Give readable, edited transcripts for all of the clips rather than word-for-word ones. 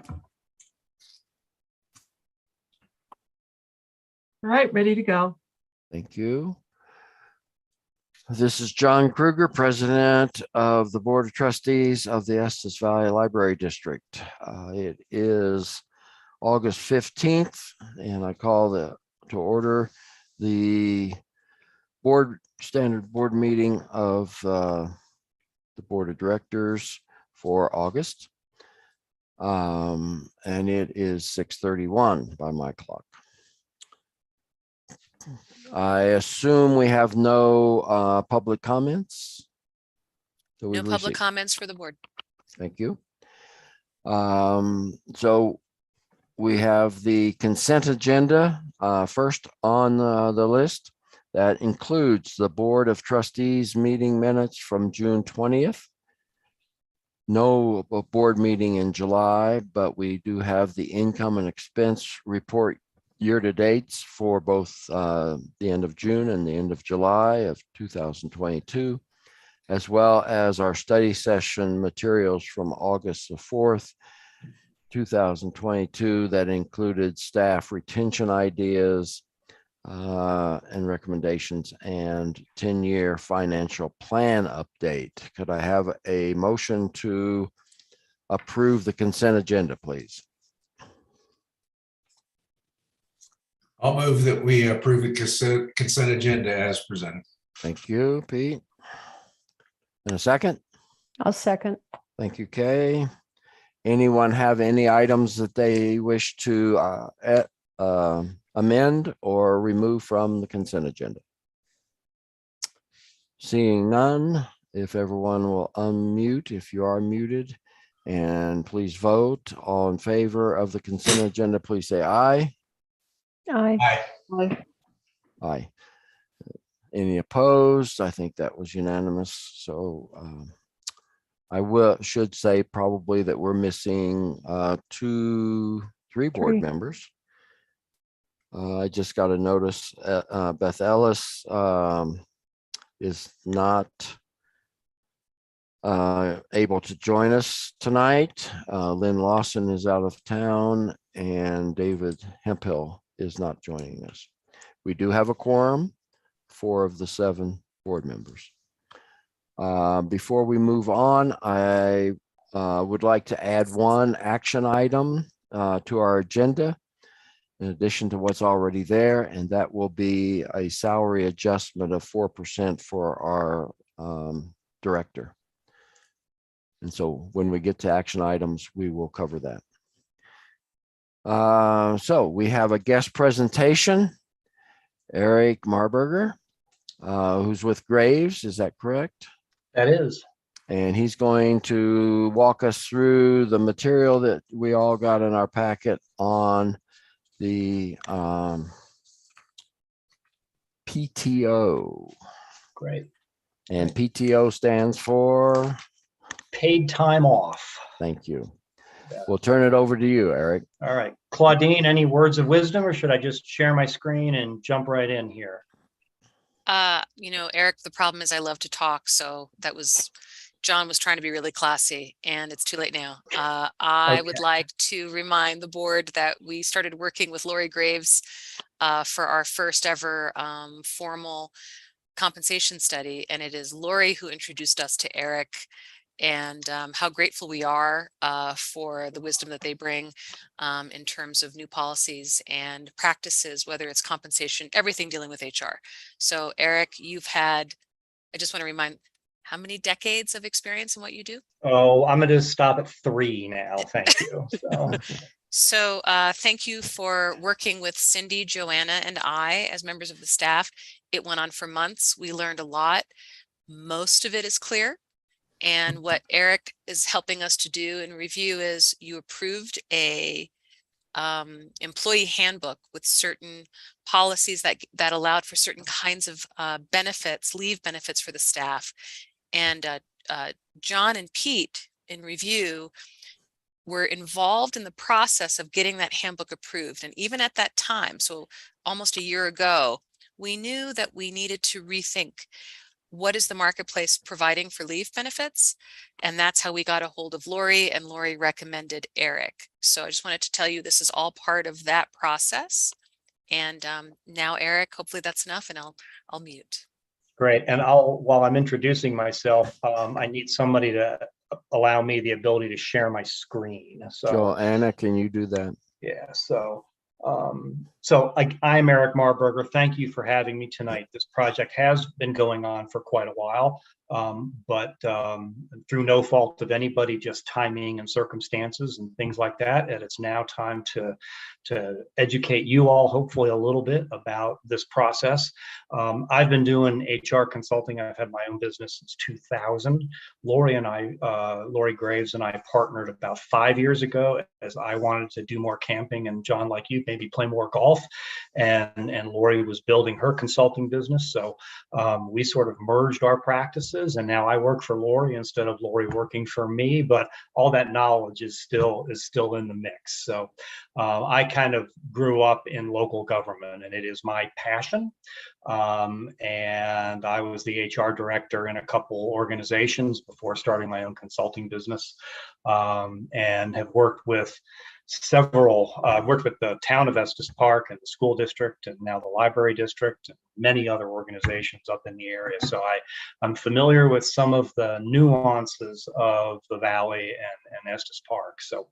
All right, ready to go. Thank you. This is John Kruger, President of the Board of Trustees of the Estes Valley Library District. It is August 15th, and I call to order the standard board meeting of the Board of Directors for August. And it is 6:31 by my clock. I assume we have no public comments. No public comments for the board. Thank you. So we have the consent agenda first on the list. That includes the Board of Trustees meeting minutes from June 20th. No board meeting in July, but we do have the income and expense report year-to-dates for both the end of June and the end of July of 2022, as well as our study session materials from August the 4th, 2022, that included staff retention ideas and recommendations and 10-year financial plan update. Could I have a motion to approve the consent agenda, please? I'll move that we approve the consent agenda as presented. Thank you, Pete. And a second? I'll second. Thank you, Kay. Anyone have any items that they wish to amend or remove from the consent agenda? Seeing none, if everyone will unmute, if you are muted, and please vote. All in favor of the consent agenda, please say aye. Aye. Aye. Aye. Any opposed? I think that was unanimous. So I should say probably that we're missing three board members. I just got a notice. Beth Ellis is not able to join us tonight. Lynn Lawson is out of town, and David Hemphill is not joining us. We do have a quorum, 4 of the 7 board members. Before we move on, I would like to add one action item to our agenda, in addition to what's already there, and that will be a salary adjustment of 4% for our director. And so when we get to action items, we will cover that. So we have a guest presentation, Eric Marburger, who's with Graves. Is that correct? That is. And he's going to walk us through the material that we all got in our packet on the PTO. Great. And PTO stands for? Paid time off. Thank you. We'll turn it over to you, Eric. All right. Claudine, any words of wisdom, or should I just share my screen and jump right in here? Eric, the problem is I love to talk. So John was trying to be really classy, and it's too late now. I would like to remind the board that we started working with Lori Graves for our first ever formal compensation study. And it is Lori who introduced us to Eric, and how grateful we are for the wisdom that they bring in terms of new policies and practices, whether it's compensation, everything dealing with HR. So Eric, I just want to remind, how many decades of experience in what you do? Oh, I'm going to stop at 3 now. Thank you. So thank you for working with Cindy, Joanna, and I as members of the staff. It went on for months. We learned a lot. Most of it is clear. And what Eric is helping us to do in review is you approved a employee handbook with certain policies that allowed for certain kinds of benefits, leave benefits for the staff. And John and Pete in review were involved in the process of getting that handbook approved. And even at that time, so almost a year ago, we knew that we needed to rethink what is the marketplace providing for leave benefits? And that's how we got a hold of Lori, and Lori recommended Eric. So I just wanted to tell you this is all part of that process. And now, Eric, hopefully that's enough, and I'll mute. Great. And while I'm introducing myself, I need somebody to allow me the ability to share my screen. So Joanna, can you do that? yeah, I'm Eric Marburger. Thank you for having me tonight. This project has been going on for quite a while, but through no fault of anybody, just timing and circumstances and things like that. And it's now time to educate you all, hopefully, a little bit about this process. I've been doing HR consulting. I've had my own business since 2000. Lori Graves and I partnered about 5 years ago, as I wanted to do more camping, and John, like you, maybe play more golf. And Lori was building her consulting business. So we sort of merged our practices, and now I work for Lori instead of Lori working for me, but all that knowledge is still in the mix. So I kind of grew up in local government, and it is my passion. And I was the HR director in a couple organizations before starting my own consulting business, and have worked with worked with the town of Estes Park and the school district, and now the library district, and many other organizations up in the area. So I'm familiar with some of the nuances of the Valley and Estes Park. So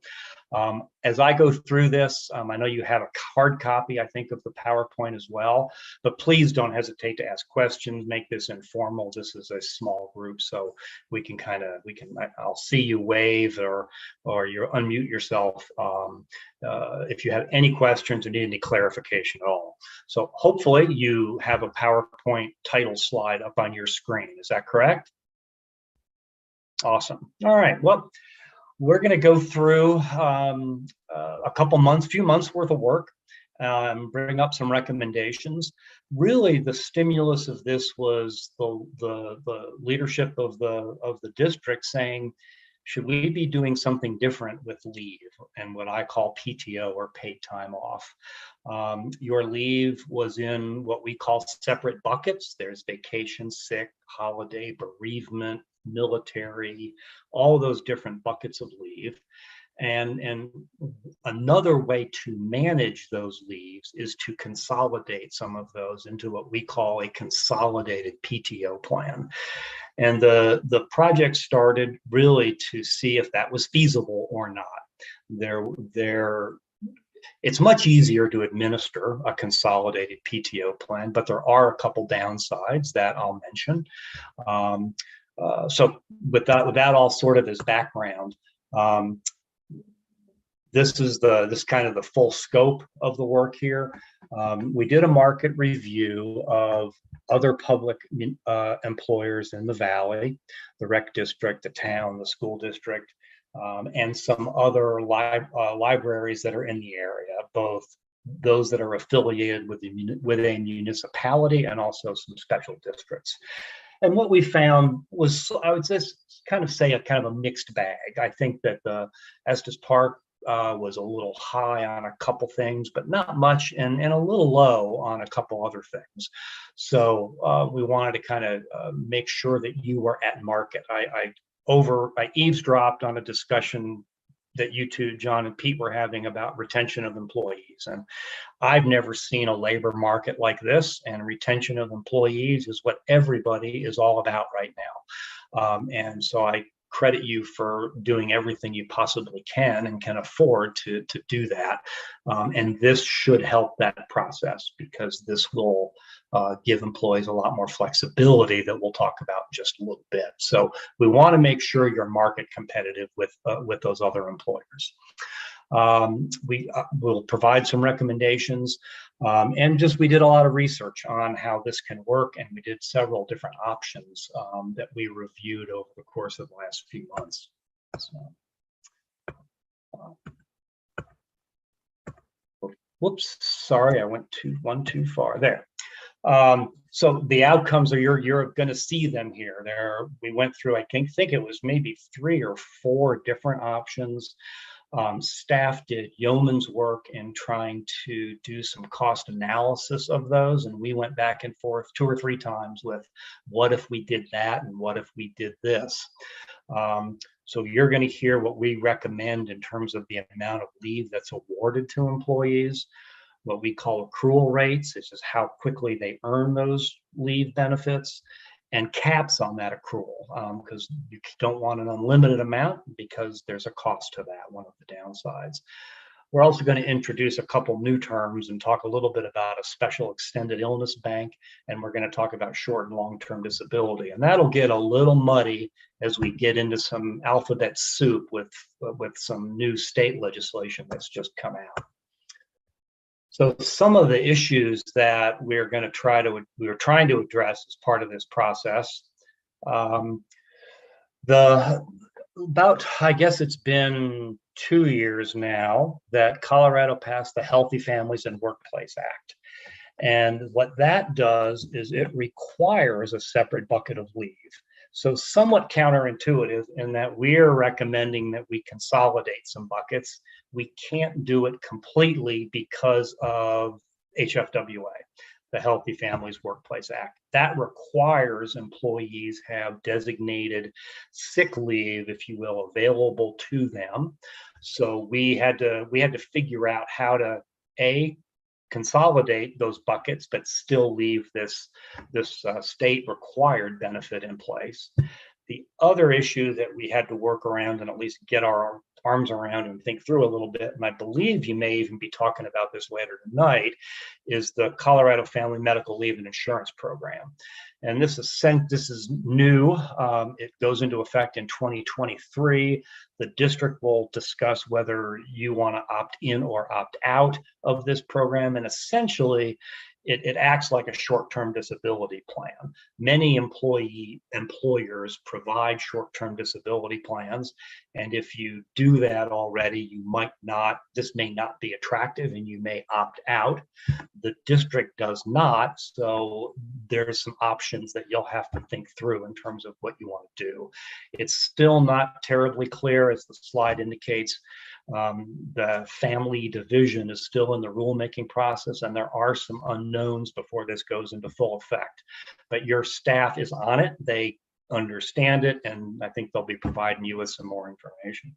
as I go through this, I know you have a hard copy, I think, of the PowerPoint as well, but please don't hesitate to ask questions. Make this informal. This is a small group, so I'll see you wave or you unmute yourself if you have any questions or need any clarification at all. So hopefully you have a PowerPoint title slide up on your screen. Is that correct? Awesome. All right. Well, we're going to go through few months worth of work, bring up some recommendations. Really, the stimulus of this was the leadership of the district saying, should we be doing something different with leave and what I call PTO, or paid time off? Your leave was in what we call separate buckets. There's vacation, sick, holiday, bereavement, military, all those different buckets of leave. And another way to manage those leaves is to consolidate some of those into what we call a consolidated PTO plan. And the project started really to see if that was feasible or not. It's much easier to administer a consolidated PTO plan, but there are a couple downsides that I'll mention. So with that all sort of as background, this is kind of the full scope of the work here. We did a market review of other public employers in the Valley, the rec district, the town, the school district, and some other libraries that are in the area, both those that are affiliated with a municipality and also some special districts. And what we found was, I would just kind of say, a kind of a mixed bag. I think that the Estes Park was a little high on a couple things, but not much, and a little low on a couple other things. So we wanted to kind of make sure that you were at market. I eavesdropped on a discussion that you two, John and Pete, were having about retention of employees. And I've never seen a labor market like this, and retention of employees is what everybody is all about right now. And so I credit you for doing everything you possibly can and can afford to do that. And this should help that process, because this will give employees a lot more flexibility that we'll talk about in just a little bit. So we want to make sure you're market competitive with those other employers. We will provide some recommendations, and we did a lot of research on how this can work, and we did several different options that we reviewed over the course of the last few months. So, whoops, sorry, I went one too far there. So the outcomes are you're going to see them here. We went through, I think it was maybe 3 or 4 different options. Staff did yeoman's work in trying to do some cost analysis of those, and we went back and forth 2 or 3 times with what if we did that and what if we did this. So you're going to hear what we recommend in terms of the amount of leave that's awarded to employees, what we call accrual rates, which is how quickly they earn those leave benefits, and caps on that accrual, because you don't want an unlimited amount because there's a cost to that, one of the downsides. We're also going to introduce a couple new terms and talk a little bit about a special extended illness bank, and we're going to talk about short and long-term disability. And that'll get a little muddy as we get into some alphabet soup with some new state legislation that's just come out. So some of the issues that we're trying to address as part of this process, I guess it's been 2 years now that Colorado passed the Healthy Families and Workplace Act. And what that does is it requires a separate bucket of leave. So somewhat counterintuitive in that we're recommending that we consolidate some buckets. We can't do it completely because of HFWA, the Healthy Families Workplace Act. That requires employees have designated sick leave, if you will, available to them. So we had to figure out how to consolidate those buckets, but still leave this state required benefit in place. The other issue that we had to work around and at least get our arms around and think through a little bit, and I believe you may even be talking about this later tonight, is the Colorado Family Medical Leave and Insurance Program. And this is new. It goes into effect in 2023. The district will discuss whether you want to opt in or opt out of this program. And essentially, it acts like a short-term disability plan. Many employers provide short-term disability plans. And if you do that already, this may not be attractive and you may opt out. The district does not. So there's some options that you'll have to think through in terms of what you want to do. It's still not terribly clear, as the slide indicates. The family division is still in the rulemaking process, and there are some unknowns before this goes into full effect. But your staff is on it. They understand it, and I think they'll be providing you with some more information.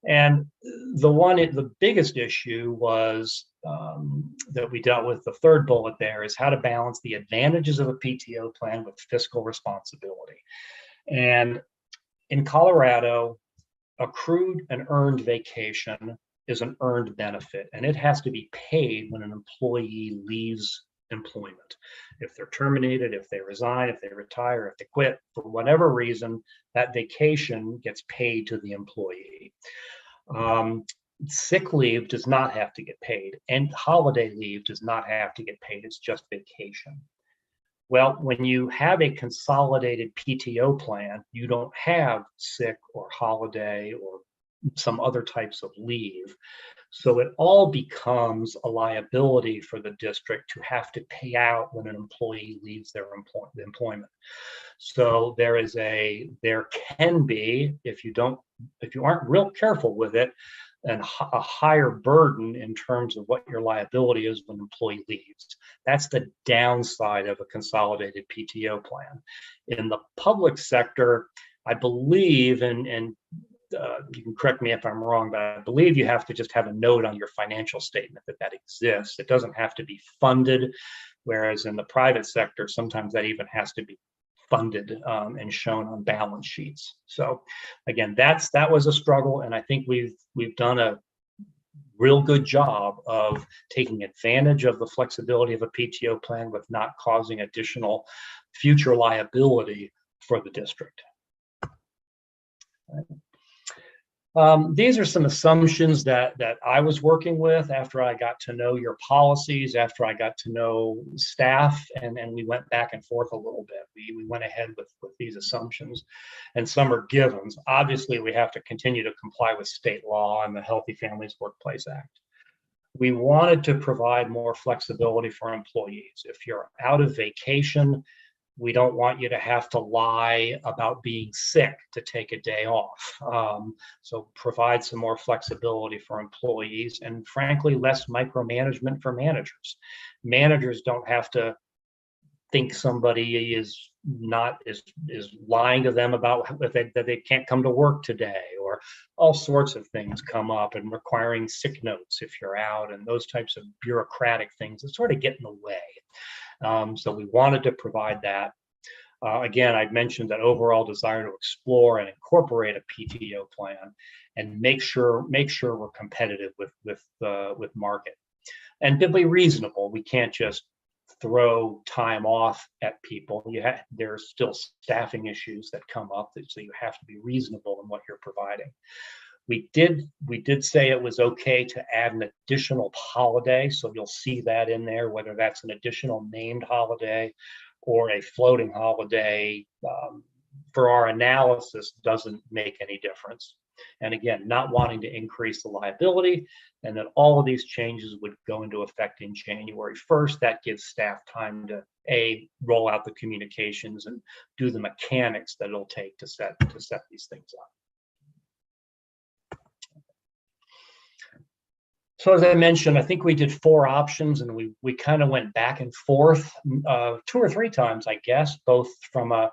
And the biggest issue was that we dealt with, the third bullet there, is how to balance the advantages of a PTO plan with fiscal responsibility. And in Colorado, accrued and earned vacation is an earned benefit, and it has to be paid when an employee leaves employment. If they're terminated, if they resign, if they retire, if they quit, for whatever reason, that vacation gets paid to the employee. Sick leave does not have to get paid, and holiday leave does not have to get paid. It's just vacation. Well, when you have a consolidated PTO plan, you don't have sick or holiday or some other types of leave. So it all becomes a liability for the district to have to pay out when an employee leaves their employment. So there can be, if you aren't real careful with it, and a higher burden in terms of what your liability is when an employee leaves. That's the downside of a consolidated PTO plan. In the public sector, I believe, and you can correct me if I'm wrong, but I believe you have to just have a note on your financial statement that exists. It doesn't have to be funded, whereas in the private sector, sometimes that even has to be funded and shown on balance sheets. So again, that was a struggle, and I think we've done a real good job of taking advantage of the flexibility of a PTO plan with not causing additional future liability for the district. These are some assumptions that I was working with after I got to know your policies, after I got to know staff, and we went back and forth a little bit. We went ahead with these assumptions, and some are givens. Obviously, we have to continue to comply with state law and the Healthy Families Workplace Act. We wanted to provide more flexibility for employees. If you're out of vacation, We don't want you to have to lie about being sick to take a day off. So provide some more flexibility for employees, and frankly, less micromanagement for managers. Managers don't have to think somebody is lying to them about that they can't come to work today, or all sorts of things come up, and requiring sick notes if you're out, and those types of bureaucratic things that sort of get in the way. So we wanted to provide that. Again, I'd mentioned that overall desire to explore and incorporate a PTO plan and make sure we're competitive with market, and to be reasonable. We can't just throw time off at people. There's still staffing issues that come up, so you have to be reasonable in what you're providing. We did say it was okay to add an additional holiday, so you'll see that in there, whether that's an additional named holiday or a floating holiday. For our analysis, doesn't make any difference. And again, not wanting to increase the liability, and that all of these changes would go into effect in January 1st. That gives staff time to roll out the communications and do the mechanics that it'll take to set these things up. So as I mentioned, I think we did 4 options, and we kind of went back and forth 2 or 3 times, I guess, both from a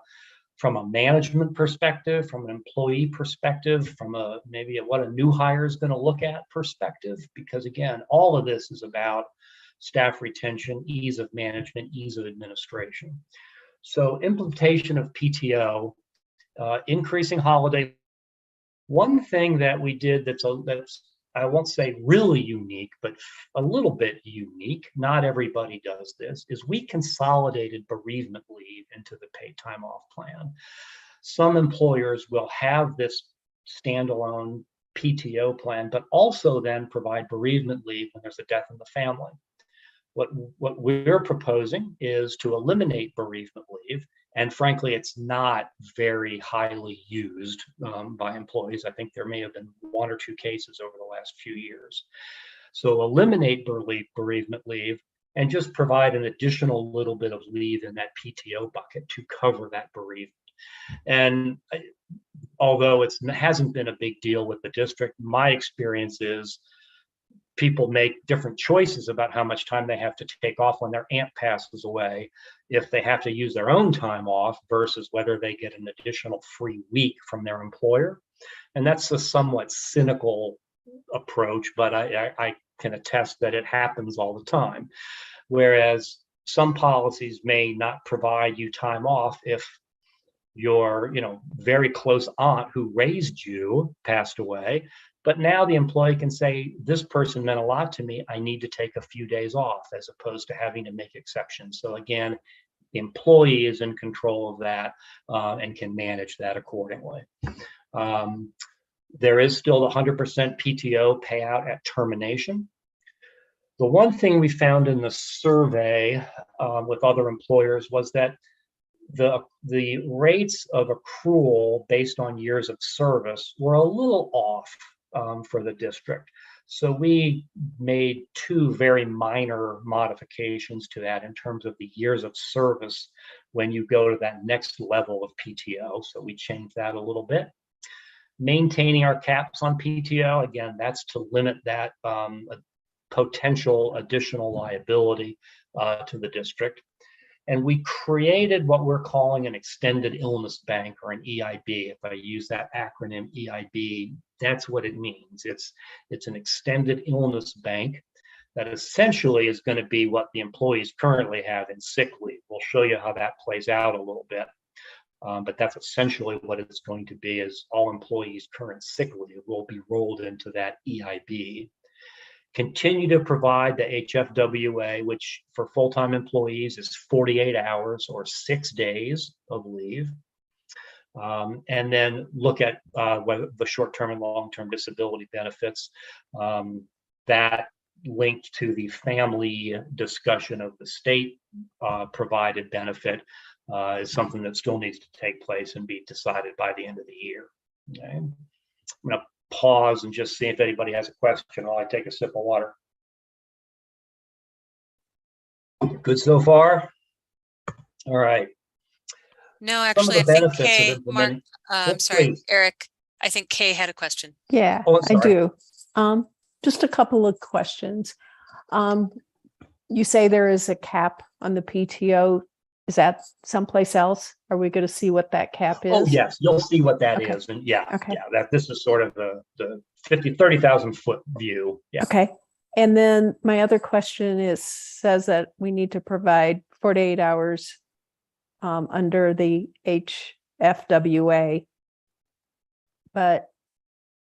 management perspective, from an employee perspective, from maybe what a new hire is going to look at perspective, because again, all of this is about staff retention, ease of management, ease of administration. So implementation of PTO, increasing holiday. One thing that we did that's I won't say really unique, but a little bit unique, not everybody does this, is we consolidated bereavement leave into the paid time off plan. Some employers will have this standalone PTO plan, but also then provide bereavement leave when there's a death in the family. What we're proposing is to eliminate bereavement leave. And frankly, it's not very highly used by employees. I think there may have been 1 or 2 cases over the last few years. So eliminate bereavement leave and just provide an additional little bit of leave in that PTO bucket to cover that bereavement. And although it hasn't been a big deal with the district, my experience is people make different choices about how much time they have to take off when their aunt passes away, if they have to use their own time off versus whether they get an additional free week from their employer. And that's a somewhat cynical approach, but I can attest that it happens all the time. Whereas some policies may not provide you time off if your very close aunt who raised you passed away. But now the employee can say, this person meant a lot to me, I need to take a few days off, as opposed to having to make exceptions. So again, the employee is in control of that and can manage that accordingly. There is still the 100% PTO payout at termination. The one thing we found in the survey with other employers was that the rates of accrual based on years of service were a little off for the district. So we made 2 very minor modifications to that in terms of the years of service when you go to that next level of PTO. So we changed that a little bit. Maintaining our caps on PTO, again, that's to limit that potential additional liability to the district. And we created what we're calling an extended illness bank, or an EIB. If I use that acronym EIB, that's what it means. It's an extended illness bank that essentially is going to be what the employees currently have in sick leave. We'll show you how that plays out a little bit. But that's essentially what it's going to be, is all employees' current sick leave will be rolled into that EIB. Continue to provide the HFWA, which for full-time employees is 48 hours or 6 days of leave. And then look at whether the short-term and long-term disability benefits. That linked to the family discussion of the state provided benefit is something that still needs to take place and be decided by the end of the year. Okay. I'm going to pause and just see if anybody has a question while I take a sip of water. Good so far? All right. No, Some of actually, the I think benefits of Kay, Mark, implementing. sorry, Please. Eric, I think Kay had a question. Yeah, Oh, I'm I sorry. do. Just a couple of questions. You say there is a cap on the PTO. Is that someplace else? Are we going to see what that cap is? Oh, yes, you'll see what that Okay. is. And yeah, Okay. yeah, that this is sort of the 30,000 foot view. Yeah. Okay. And then my other question says that we need to provide 48 hours under the HFWA, but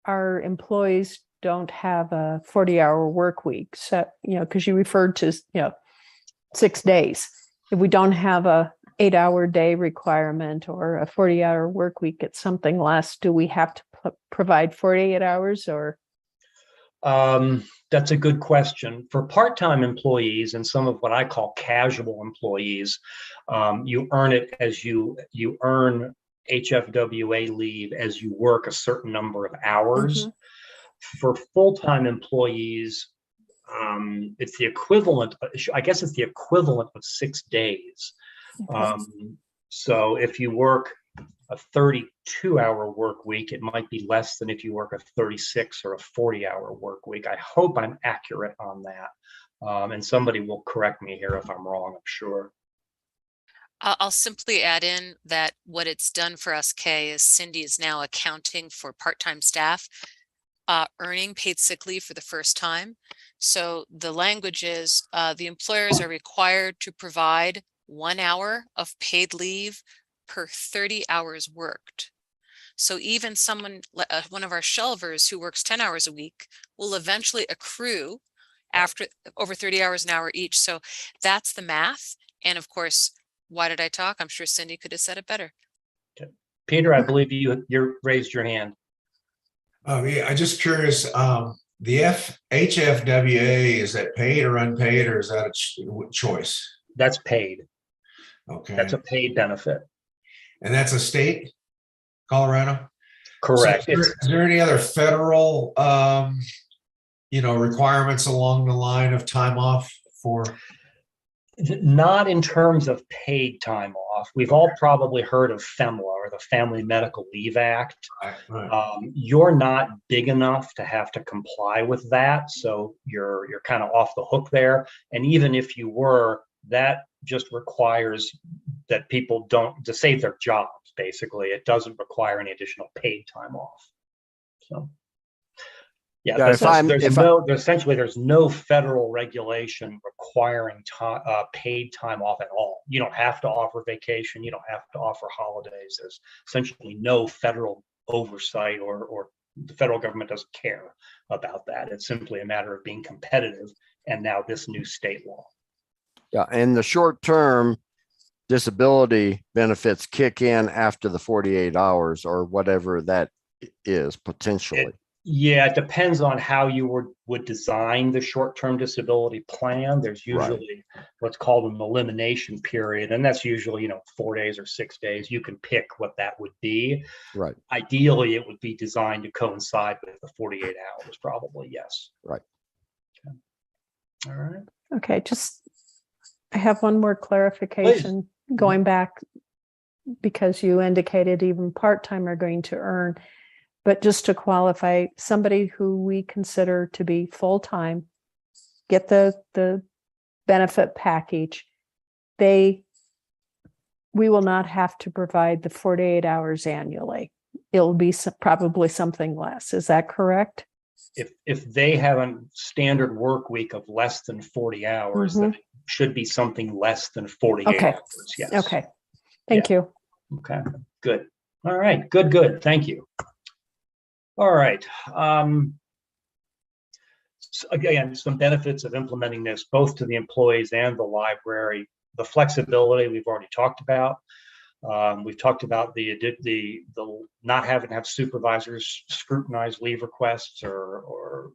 our employees don't have a 40-hour work week. So, because you referred to, 6 days. If we don't have a 8-hour day requirement or a 40-hour work week, it's something less. Do we have to provide 48 hours or? That's a good question. For part-time employees and some of what I call casual employees, you earn it as you earn HFWA leave as you work a certain number of hours. For full-time employees, it's the equivalent, I guess it's the equivalent of 6 days. So if you work a 32-hour work week, it might be less than if you work a 36 or a 40-hour work week. I hope I'm accurate on that. And somebody will correct me here if I'm wrong, I'm sure. I'll simply add in that what it's done for us, Kay, is Cindy is now accounting for part-time staff earning paid sick leave for the first time. So the language is the employers are required to provide 1 hour of paid leave per 30 hours worked. So even someone, one of our shelvers who works 10 hours a week will eventually accrue after over 30 hours an hour each. So that's the math. And of course, why did I talk? I'm sure Cindy could have said it better. Okay. Peter, I believe you raised your hand. Yeah, I'm just curious, the HFWA, is that paid or unpaid, or is that a choice? That's paid. Okay. That's a paid benefit. And that's a state, Colorado? Correct. So is there any other federal, requirements along the line of time off for? Not in terms of paid time off. We've all probably heard of FEMLA, or the Family Medical Leave Act. Right. You're not big enough to have to comply with that, so you're kind of off the hook there. And even if you were, that just requires that people don't, to save their jobs, basically. It doesn't require any additional paid time off. So. Yeah, there's no federal regulation requiring paid time off at all. You don't have to offer vacation. You don't have to offer holidays. There's essentially no federal oversight, or the federal government doesn't care about that. It's simply a matter of being competitive, and now this new state law. Yeah, and the short-term disability benefits kick in after the 48 hours or whatever that is potentially. Yeah, it depends on how you would design the short-term disability plan. There's usually what's called an elimination period, and that's usually 4 days or 6 days. You can pick what that would be. Right. Ideally, it would be designed to coincide with the 48 hours, probably, yes. Right. Okay. All right. Okay, I have one more clarification. Please. Going back, because you indicated even part-time are going to earn. But just to qualify, somebody who we consider to be full-time, get the benefit package, we will not have to provide the 48 hours annually. It'll be probably something less. Is that correct? If they have a standard work week of less than 40 hours, then it should be something less than 48 hours. Yes. Okay. Thank you. Okay, good. All right, good. Thank you. All right. So again, some benefits of implementing this, both to the employees and the library. The flexibility we've already talked about. We've talked about the not having to have supervisors scrutinize leave requests or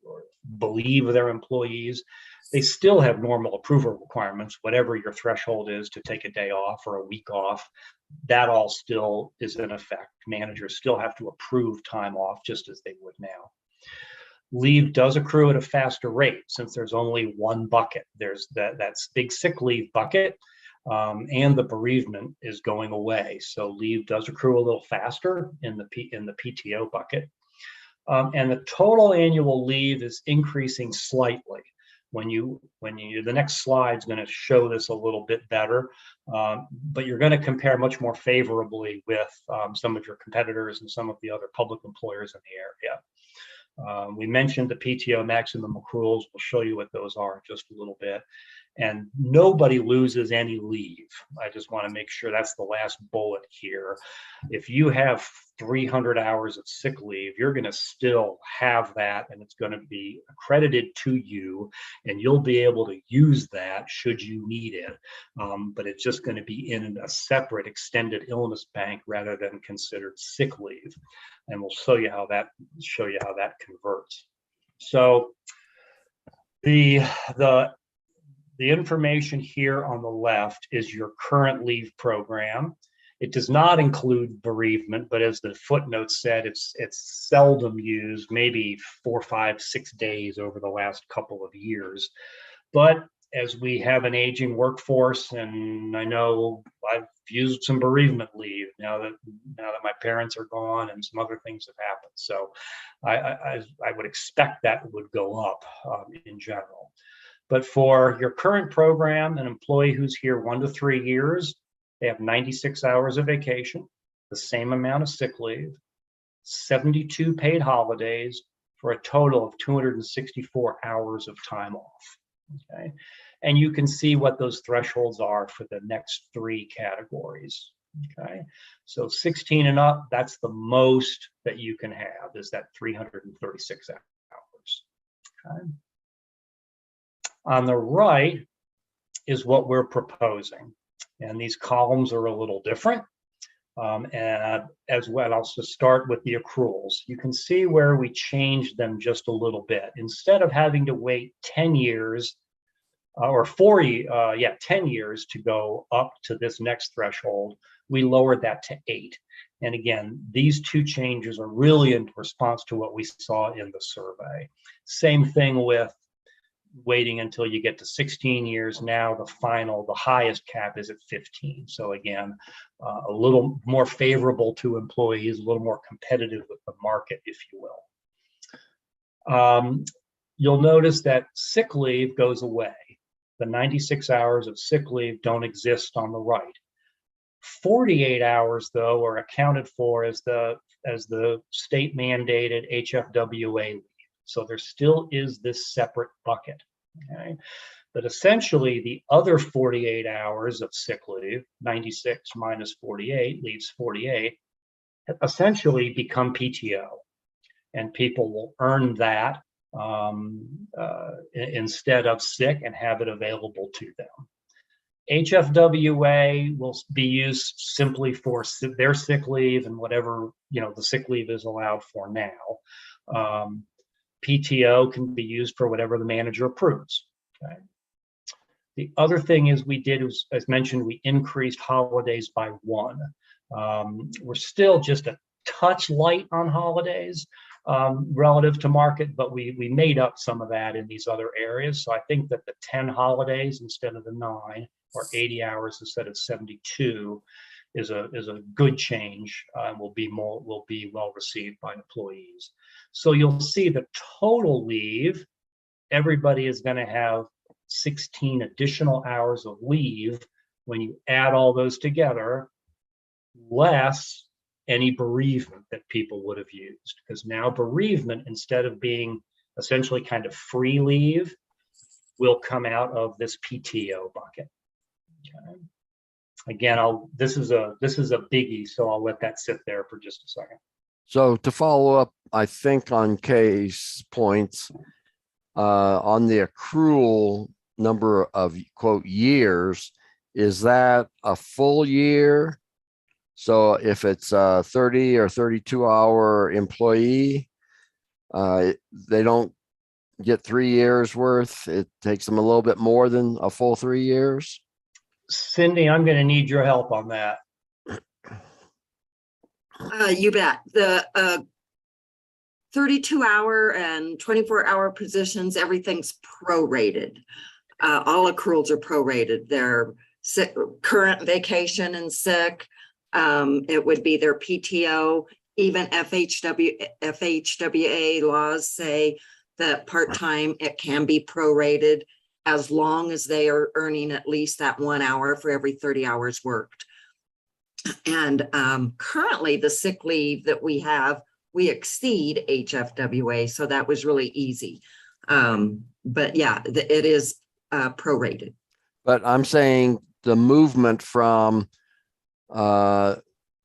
believe their employees. They still have normal approval requirements, whatever your threshold is to take a day off or a week off. That all still is in effect. Managers still have to approve time off just as they would now. Leave does accrue at a faster rate since there's only one bucket. There's that big sick leave bucket. and the bereavement is going away. So leave does accrue a little faster in the PTO bucket. And the total annual leave is increasing slightly. The next slide is going to show this a little bit better, but you're going to compare much more favorably with some of your competitors and some of the other public employers in the area. We mentioned the PTO maximum accruals. We'll show you what those are in just a little bit. And nobody loses any leave. I just want to make sure that's the last bullet here. If you have 300 hours of sick leave, you're going to still have that, and it's going to be accredited to you, and you'll be able to use that should you need it. But it's just going to be in a separate extended illness bank rather than considered sick leave. And we'll show you how that converts. So the information here on the left is your current leave program. It does not include bereavement, but as the footnote said, it's seldom used, maybe 4, 5, 6 days over the last couple of years. But as we have an aging workforce, and I know I've used some bereavement leave now that my parents are gone and some other things have happened. So I would expect that would go up in general. But for your current program, an employee who's here 1 to 3 years, they have 96 hours of vacation, the same amount of sick leave, 72 paid holidays for a total of 264 hours of time off. Okay. And you can see what those thresholds are for the next 3 categories. Okay. So 16 and up, that's the most that you can have, is that 336 hours. Okay. On the right is what we're proposing. And these columns are a little different. And as well, I'll just start with the accruals. You can see where we changed them just a little bit. Instead of having to wait 10 years or 10 years to go up to this next threshold, we lowered that to 8. And again, these 2 changes are really in response to what we saw in the survey. Same thing with waiting until you get to 16 years. Now the highest cap is at 15. So again, a little more favorable to employees, a little more competitive with the market, if you will. You'll notice that sick leave goes away. The 96 hours of sick leave don't exist on the right. 48 hours, though, are accounted for as the state mandated HFWA leave. So there still is this separate bucket. Okay. But essentially, the other 48 hours of sick leave, 96 minus 48 leaves 48, essentially become PTO. And people will earn that instead of sick and have it available to them. HFWA will be used simply for their sick leave and whatever the sick leave is allowed for now. PTO can be used for whatever the manager approves. Okay. The other thing we did was, as mentioned, we increased holidays by 1. We're still just a touch light on holidays relative to market, but we made up some of that in these other areas. So I think that the 10 holidays instead of the 9, or 80 hours instead of 72, is a good change and will be well received by employees. So you'll see the total leave, everybody is going to have 16 additional hours of leave when you add all those together, less any bereavement that people would have used. Because now bereavement, instead of being essentially kind of free leave, will come out of this PTO bucket. Okay. Again, this is a biggie, so I'll let that sit there for just a second. So to follow up, I think on Kay's points, on the accrual number of quote years, is that a full year? So if it's a 30 or 32 hour employee, they don't get 3 years worth. It takes them a little bit more than a full 3 years. Cindy, I'm going to need your help on that. You bet. The 32-hour and 24-hour positions, everything's prorated. All accruals are prorated. They're sick, current vacation and sick. It would be their PTO. Even FHWA laws say that part-time, it can be prorated as long as they are earning at least that 1 hour for every 30 hours worked. And currently the sick leave that we have, we exceed HFWA, so that was really easy. But yeah, it is prorated. But I'm saying the movement from,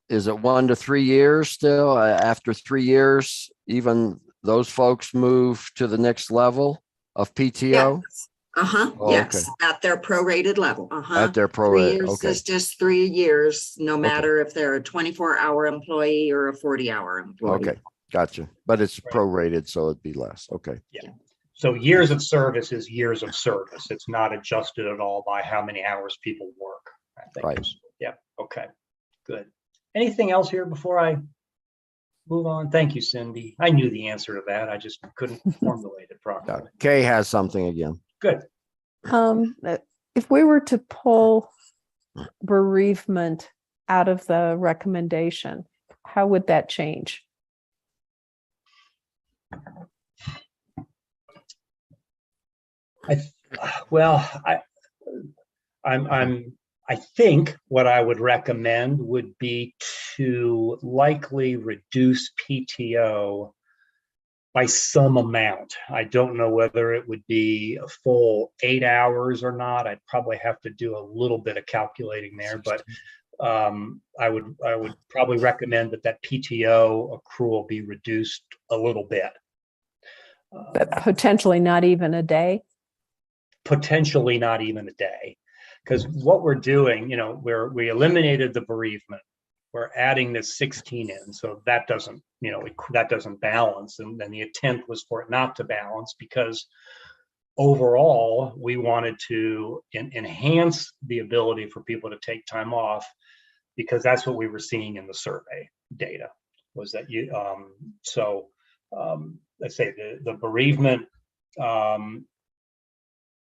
is it 1 to 3 years still? After 3 years, even those folks move to the next level of PTO? Yes. Oh, Yes, okay. at their prorated level. At their 3 prorated, years okay, is just 3 years, no Okay. matter if they're a 24-hour employee or a 40-hour employee. okay, gotcha. But it's prorated, so it'd be less. Okay, So years of service is years of service. It's not adjusted at all by how many hours people work. I think. Right. Yeah. Okay. Good. Anything else here before I move on? Thank you, Cindy. I knew the answer to that. I just couldn't formulate it properly. Kay has something again. Good. If we were to pull bereavement out of the recommendation, how would that change? I think what I would recommend would be to likely reduce PTO by some amount. I don't know whether it would be a full 8 hours or not. I'd probably have to do a little bit of calculating there, but I would probably recommend that PTO accrual be reduced a little bit. But potentially not even a day? Potentially not even a day. Because what we're doing, we eliminated the bereavement. We're adding this 16 in, so that doesn't, that doesn't balance. And then the intent was for it not to balance, because overall we wanted to enhance the ability for people to take time off, because that's what we were seeing in the survey data, was that let's say the bereavement.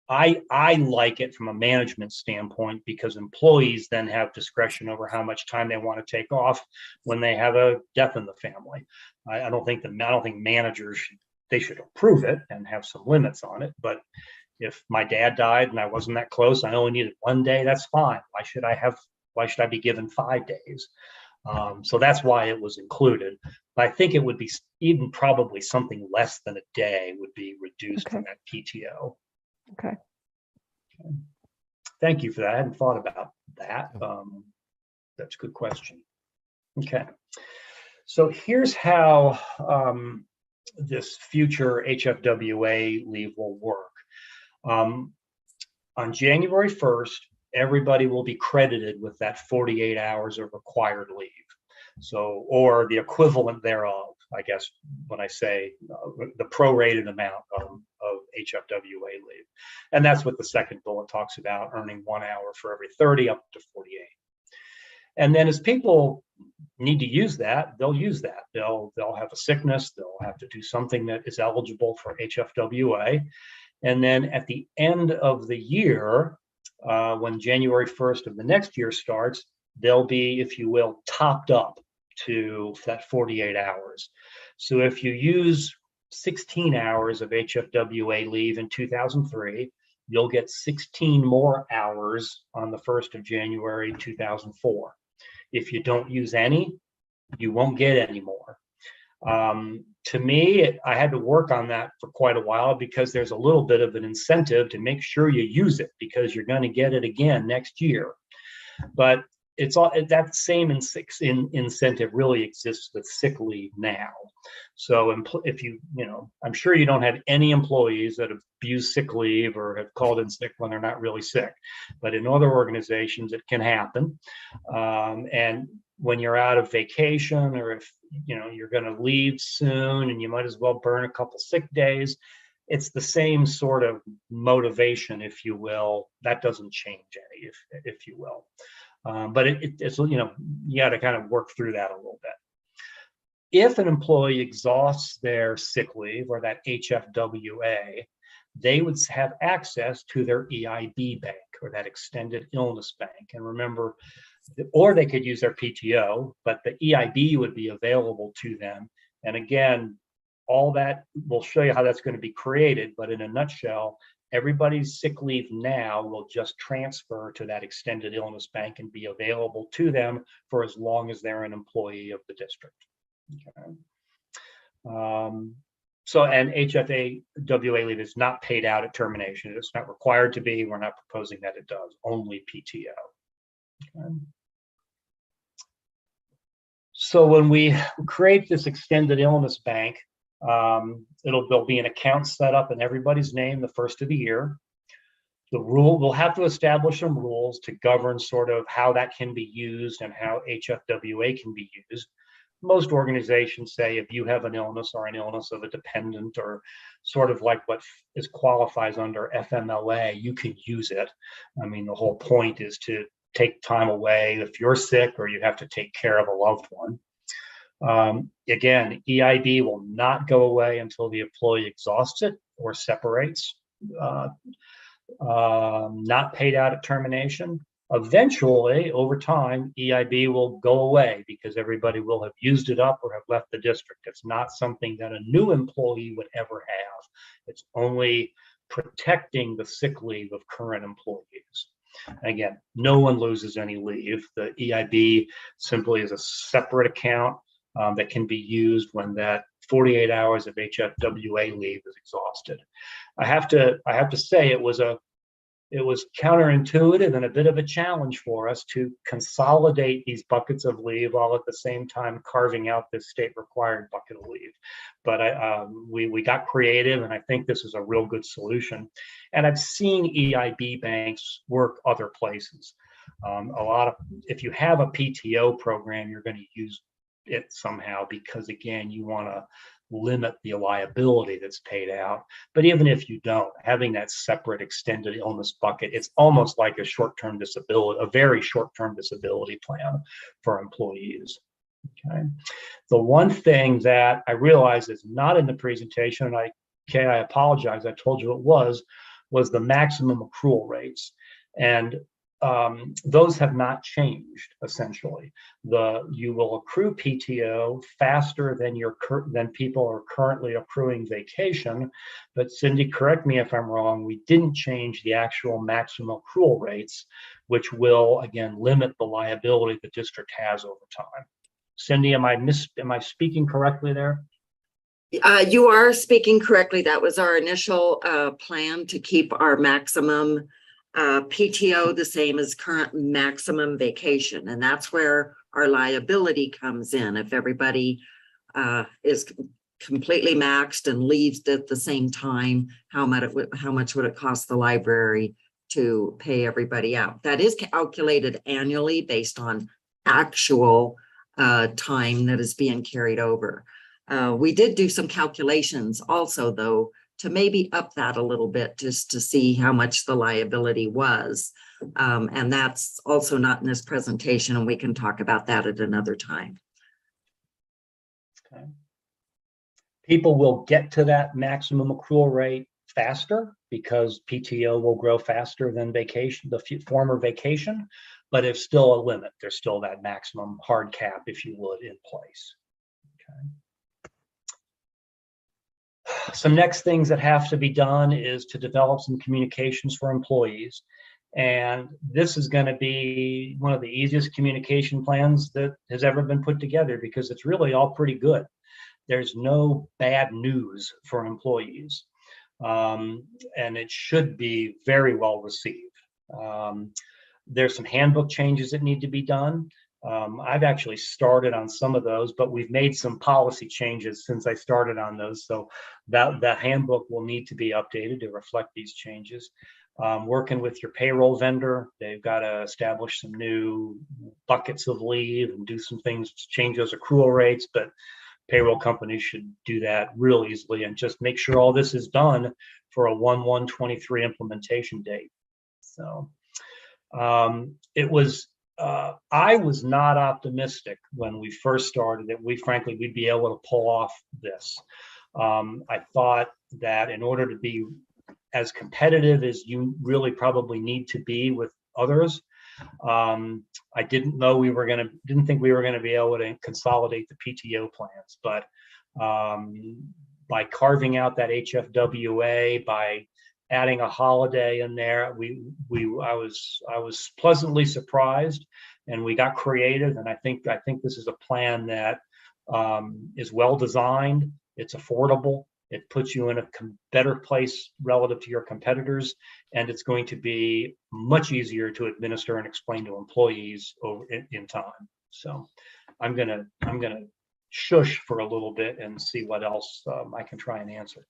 I like it from a management standpoint, because employees then have discretion over how much time they want to take off when they have a death in the family. I don't think managers should approve it and have some limits on it. But if my dad died and I wasn't that close, I only needed 1 day, that's fine. Why should I be given 5 days? So that's why it was included. But I think it would be even probably something less than a day would be reduced from that PTO. Okay. Thank you for that. I hadn't thought about that. That's a good question. Okay. So here's how this future HFWA leave will work. On January 1st, everybody will be credited with that 48 hours of required leave. So, or the equivalent thereof, I guess, when I say the prorated amount of HFWA leave. And that's what the second bullet talks about, earning 1 hour for every 30 up to 48. And then as people need to use that, they'll use that. They'll have a sickness, they'll have to do something that is eligible for HFWA. And then at the end of the year, when January 1st of the next year starts, they'll be, if you will, topped up to that 48 hours. So if you use 16 hours of HFWA leave in 2003, you'll get 16 more hours on the 1st of January 2004. If you don't use any, you won't get any more. To me, I had to work on that for quite a while, because there's a little bit of an incentive to make sure you use it, because you're going to get it again next year. But it's all that same incentive really exists with sick leave now. So if I'm sure you don't have any employees that have abused sick leave or have called in sick when they're not really sick, but in other organizations it can happen. And when you're out of vacation, or if you're going to leave soon and you might as well burn a couple sick days, it's the same sort of motivation, if you will. That doesn't change any, if you will. But it's you got to kind of work through that a little bit. If an employee exhausts their sick leave or that HFWA, they would have access to their EIB bank. or that extended illness bank. And remember, or they could use their PTO, but the EIB would be available to them. And again, all that, we'll show you how that's going to be created, but in a nutshell, everybody's sick leave now will just transfer to that extended illness bank and be available to them for as long as they're an employee of the district. Okay. So, and HFA-WA leave is not paid out at termination. It's not required to be. We're not proposing that it does, only PTO. Okay. So when we create this extended illness bank, there'll be an account set up in everybody's name the first of the year. We'll have to establish some rules to govern sort of how that can be used and how HFWA can be used. Most organizations say if you have an illness or an illness of a dependent or sort of like what qualifies under FMLA, you can use it. I mean, the whole point is to take time away if you're sick or you have to take care of a loved one. Again, EIB will not go away until the employee exhausts it or separates. Not paid out at termination. Eventually, over time, EIB will go away because everybody will have used it up or have left the district. It's not something that a new employee would ever have. It's only protecting the sick leave of current employees. Again, no one loses any leave. The EIB simply is a separate account that can be used when that 48 hours of HFWA leave is exhausted. I have to say it was counterintuitive and a bit of a challenge for us to consolidate these buckets of leave while at the same time carving out this state required bucket of leave. But we got creative, and I think this is a real good solution. And I've seen EIB banks work other places. If you have a PTO program, you're going to use it somehow because, again, you want to limit the liability that's paid out. But even if you don't, having that separate extended illness bucket, it's almost like a short-term disability, a very short-term disability plan for employees. Okay. The one thing that I realize is not in the presentation, and I apologize, I told you it was the maximum accrual rates. And those have not changed essentially. You will accrue PTO faster than people are currently accruing vacation. But Cindy, correct me if I'm wrong, we didn't change the actual maximum accrual rates, which will again limit the liability the district has over time. Cindy, am I speaking correctly there? You are speaking correctly. That was our initial plan, to keep our maximum PTO the same as current maximum vacation. And that's where our liability comes in. If everybody is completely maxed and leaves at the same time, how much would it cost the library to pay everybody out? That is calculated annually based on actual time that is being carried over. We did do some calculations also, though, to maybe up that a little bit just to see how much the liability was. And that's also not in this presentation, and we can talk about that at another time. Okay. People will get to that maximum accrual rate faster because PTO will grow faster than vacation, the former vacation, but it's still a limit. There's still that maximum hard cap, if you would, in place. Okay. Some next things that have to be done is to develop some communications for employees. And this is going to be one of the easiest communication plans that has ever been put together because it's really all pretty good. There's no bad news for employees. And it should be very well received. There's some handbook changes that need to be done. I've actually started on some of those, but we've made some policy changes since I started on those. So that handbook will need to be updated to reflect these changes. Working with your payroll vendor, they've got to establish some new buckets of leave and do some things to change those accrual rates, but payroll companies should do that real easily and just make sure all this is done for a 1/1/23 implementation date. So I was not optimistic when we first started that we'd be able to pull off this. I thought that in order to be as competitive as you really probably need to be with others. I didn't think we were going to be able to consolidate the PTO plans, but by carving out that HFWA, by adding a holiday in there, I was pleasantly surprised, and we got creative. And I think this is a plan that is well designed. It's affordable. It puts you in a better place relative to your competitors, and it's going to be much easier to administer and explain to employees in time. So I'm gonna shush for a little bit and see what else I can try and answer.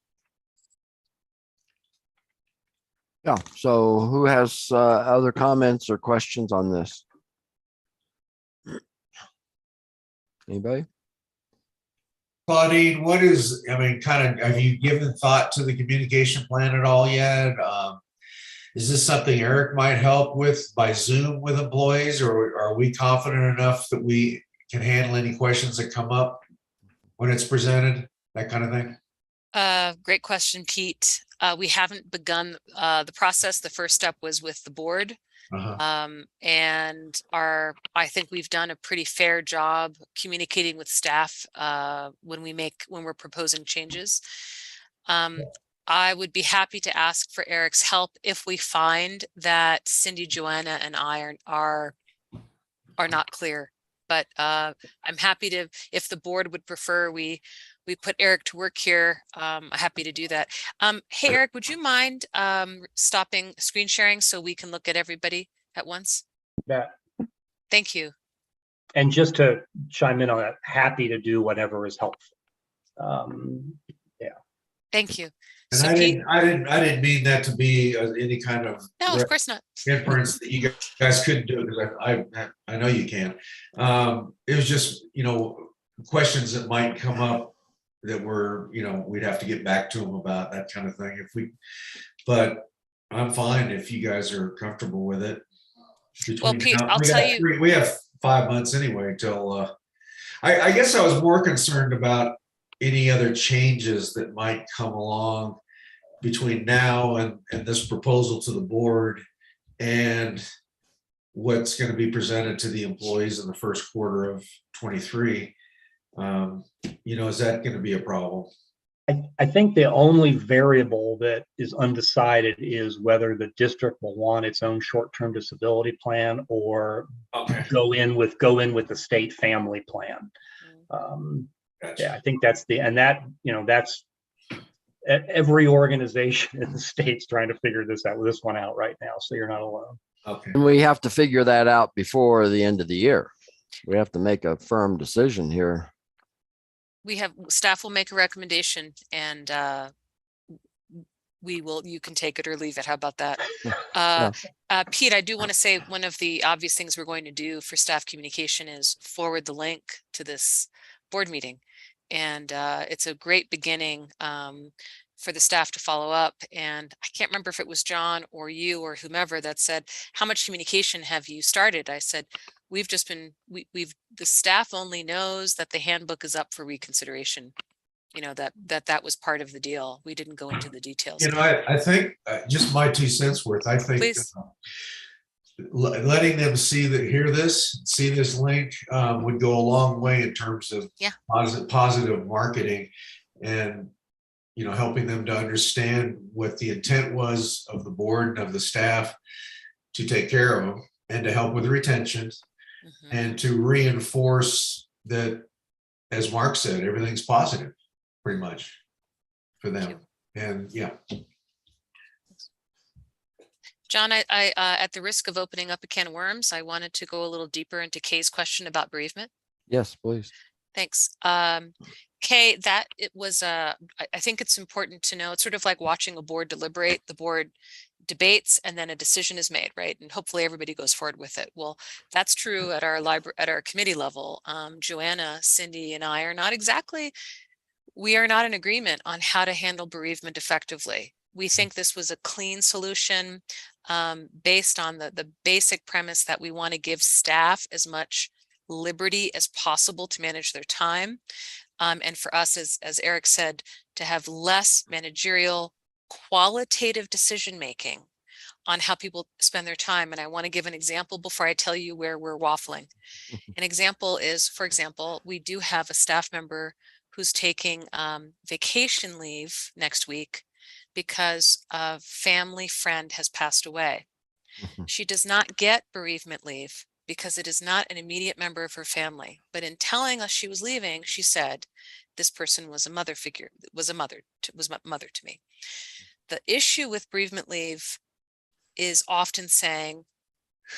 Yeah, so who has other comments or questions on this? Anybody? Claudine, have you given thought to the communication plan at all yet? Is this something Eric might help with by Zoom with employees, or are we confident enough that we can handle any questions that come up when it's presented, that kind of thing? Great question, Pete. We haven't begun the process. The first step was with the board. And I think we've done a pretty fair job communicating with staff when we're proposing changes. I would be happy to ask for Eric's help if we find that Cindy, Joanna, and I are not clear. But I'm happy to, if the board would prefer, we put Eric to work here. I'm happy to do that. Hey, Eric, would you mind stopping screen sharing so we can look at everybody at once? That. Thank you. And just to chime in on that, happy to do whatever is helpful. Yeah. Thank you. And So I Pete, didn't mean that to be any kind of no, of course not. inference that you guys couldn't do it, because I know you can. It was just, questions that might come up that we'd have to get back to them about, that kind of thing. But I'm fine if you guys are comfortable with it. Well, Pete, I'll tell you. We have 5 months anyway till, I guess I was more concerned about any other changes that might come along between now and this proposal to the board and what's going to be presented to the employees in the first quarter of 23. Is that going to be a problem? I think the only variable that is undecided is whether the district will want its own short-term disability plan or go in with the state family plan. Gotcha. Yeah, I think that's that's every organization in the state's trying to figure this one out right now. So you're not alone. Okay. And we have to figure that out before the end of the year. We have to make a firm decision here. Staff will make a recommendation, and you can take it or leave it. How about that? Pete, I do want to say one of the obvious things we're going to do for staff communication is forward the link to this board meeting. And it's a great beginning for the staff to follow up. And I can't remember if it was John or you or whomever that said, how much communication have you started? I said, the staff only knows that the handbook is up for reconsideration. That was part of the deal. We didn't go into the details. I think just my 2 cents worth, I think letting them see this link would go a long way in terms of positive marketing, and helping them to understand what the intent was of the board and of the staff to take care of them and to help with retention and to reinforce that, as Mark said, everything's positive pretty much for them. And John, I at the risk of opening up a can of worms, I wanted to go a little deeper into Kay's question about bereavement. Yes, please. Thanks. Kay, I think it's important to know, it's sort of like watching a board deliberate. The board debates and then a decision is made, right? And hopefully everybody goes forward with it. Well, that's true at our committee level. Joanna, Cindy, and I are not in agreement on how to handle bereavement effectively. We think this was a clean solution based on the basic premise that we want to give staff as much liberty as possible to manage their time. And for us, as Eric said, to have less managerial qualitative decision-making on how people spend their time. And I want to give an example before I tell you where we're waffling. An example is, for example, we do have a staff member who's taking vacation leave next week because a family friend has passed away. She does not get bereavement leave because it is not an immediate member of her family. But in telling us she was leaving, she said, this person was a mother figure, was mother to me. The issue with bereavement leave is often saying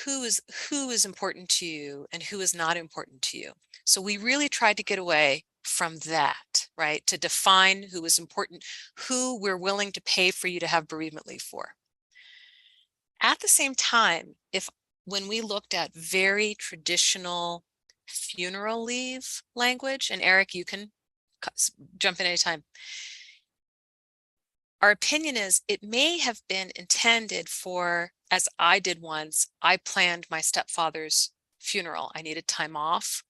who is important to you and who is not important to you. So we really tried to get away from that, right? To define who is important, who we're willing to pay for you to have bereavement leave for. At the same time, when we looked at very traditional funeral leave language, and Eric, you can jump in anytime. Our opinion is it may have been intended for, as I did once, I planned my stepfather's funeral. I needed time off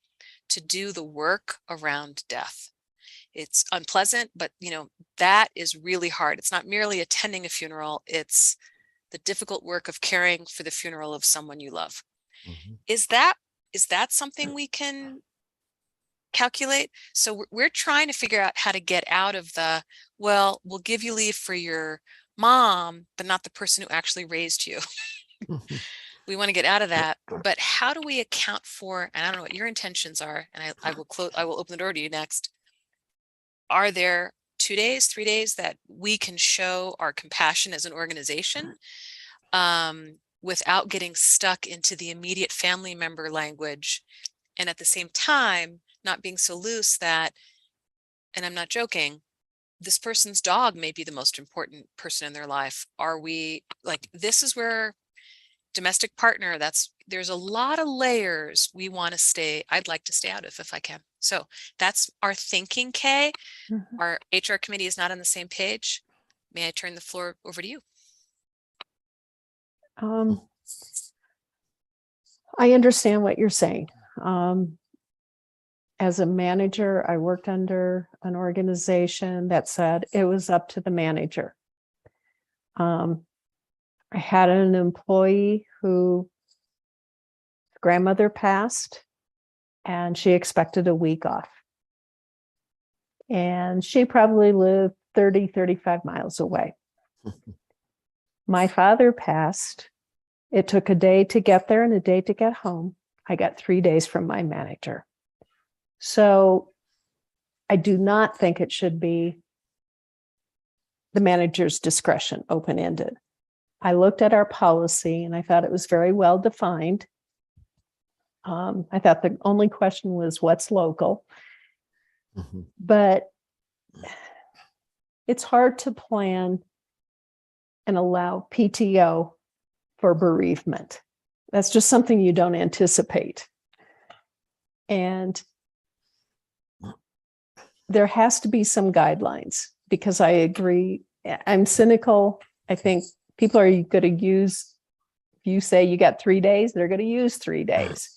to do the work around death. It's unpleasant, but that is really hard. It's not merely attending a funeral, it's the difficult work of caring for the funeral of someone you love. Mhm. Is that something we can calculate? So we're trying to figure out how to get out of the, well, we'll give you leave for your mom, but not the person who actually raised you. We want to get out of that, but how do we account for, and I don't know what your intentions are, and I will open the door to you next. Are there 2 days, 3 days that we can show our compassion as an organization without getting stuck into the immediate family member language, and at the same time not being so loose that, and I'm not joking, this person's dog may be the most important person in their life. Are we like, this is where domestic partner, there's a lot of layers we want to stay, I'd like to stay out of if I can. So that's our thinking, Kay. Mhm. Our HR committee is not on the same page. May I turn the floor over to you? I understand what you're saying. As a manager, I worked under an organization that said it was up to the manager. I had an employee whose grandmother passed and she expected a week off. And she probably lived 30, 35 miles away. My father passed. It took a day to get there and a day to get home. I got 3 days from my manager. So I do not think it should be the manager's discretion, open-ended. I looked at our policy and I thought it was very well defined. I thought the only question was what's local, Mhm. but it's hard to plan and allow PTO for bereavement. That's just something you don't anticipate. And there has to be some guidelines because I agree. I'm cynical. I think people are going to use, if you say you got 3 days, they're going to use 3 days.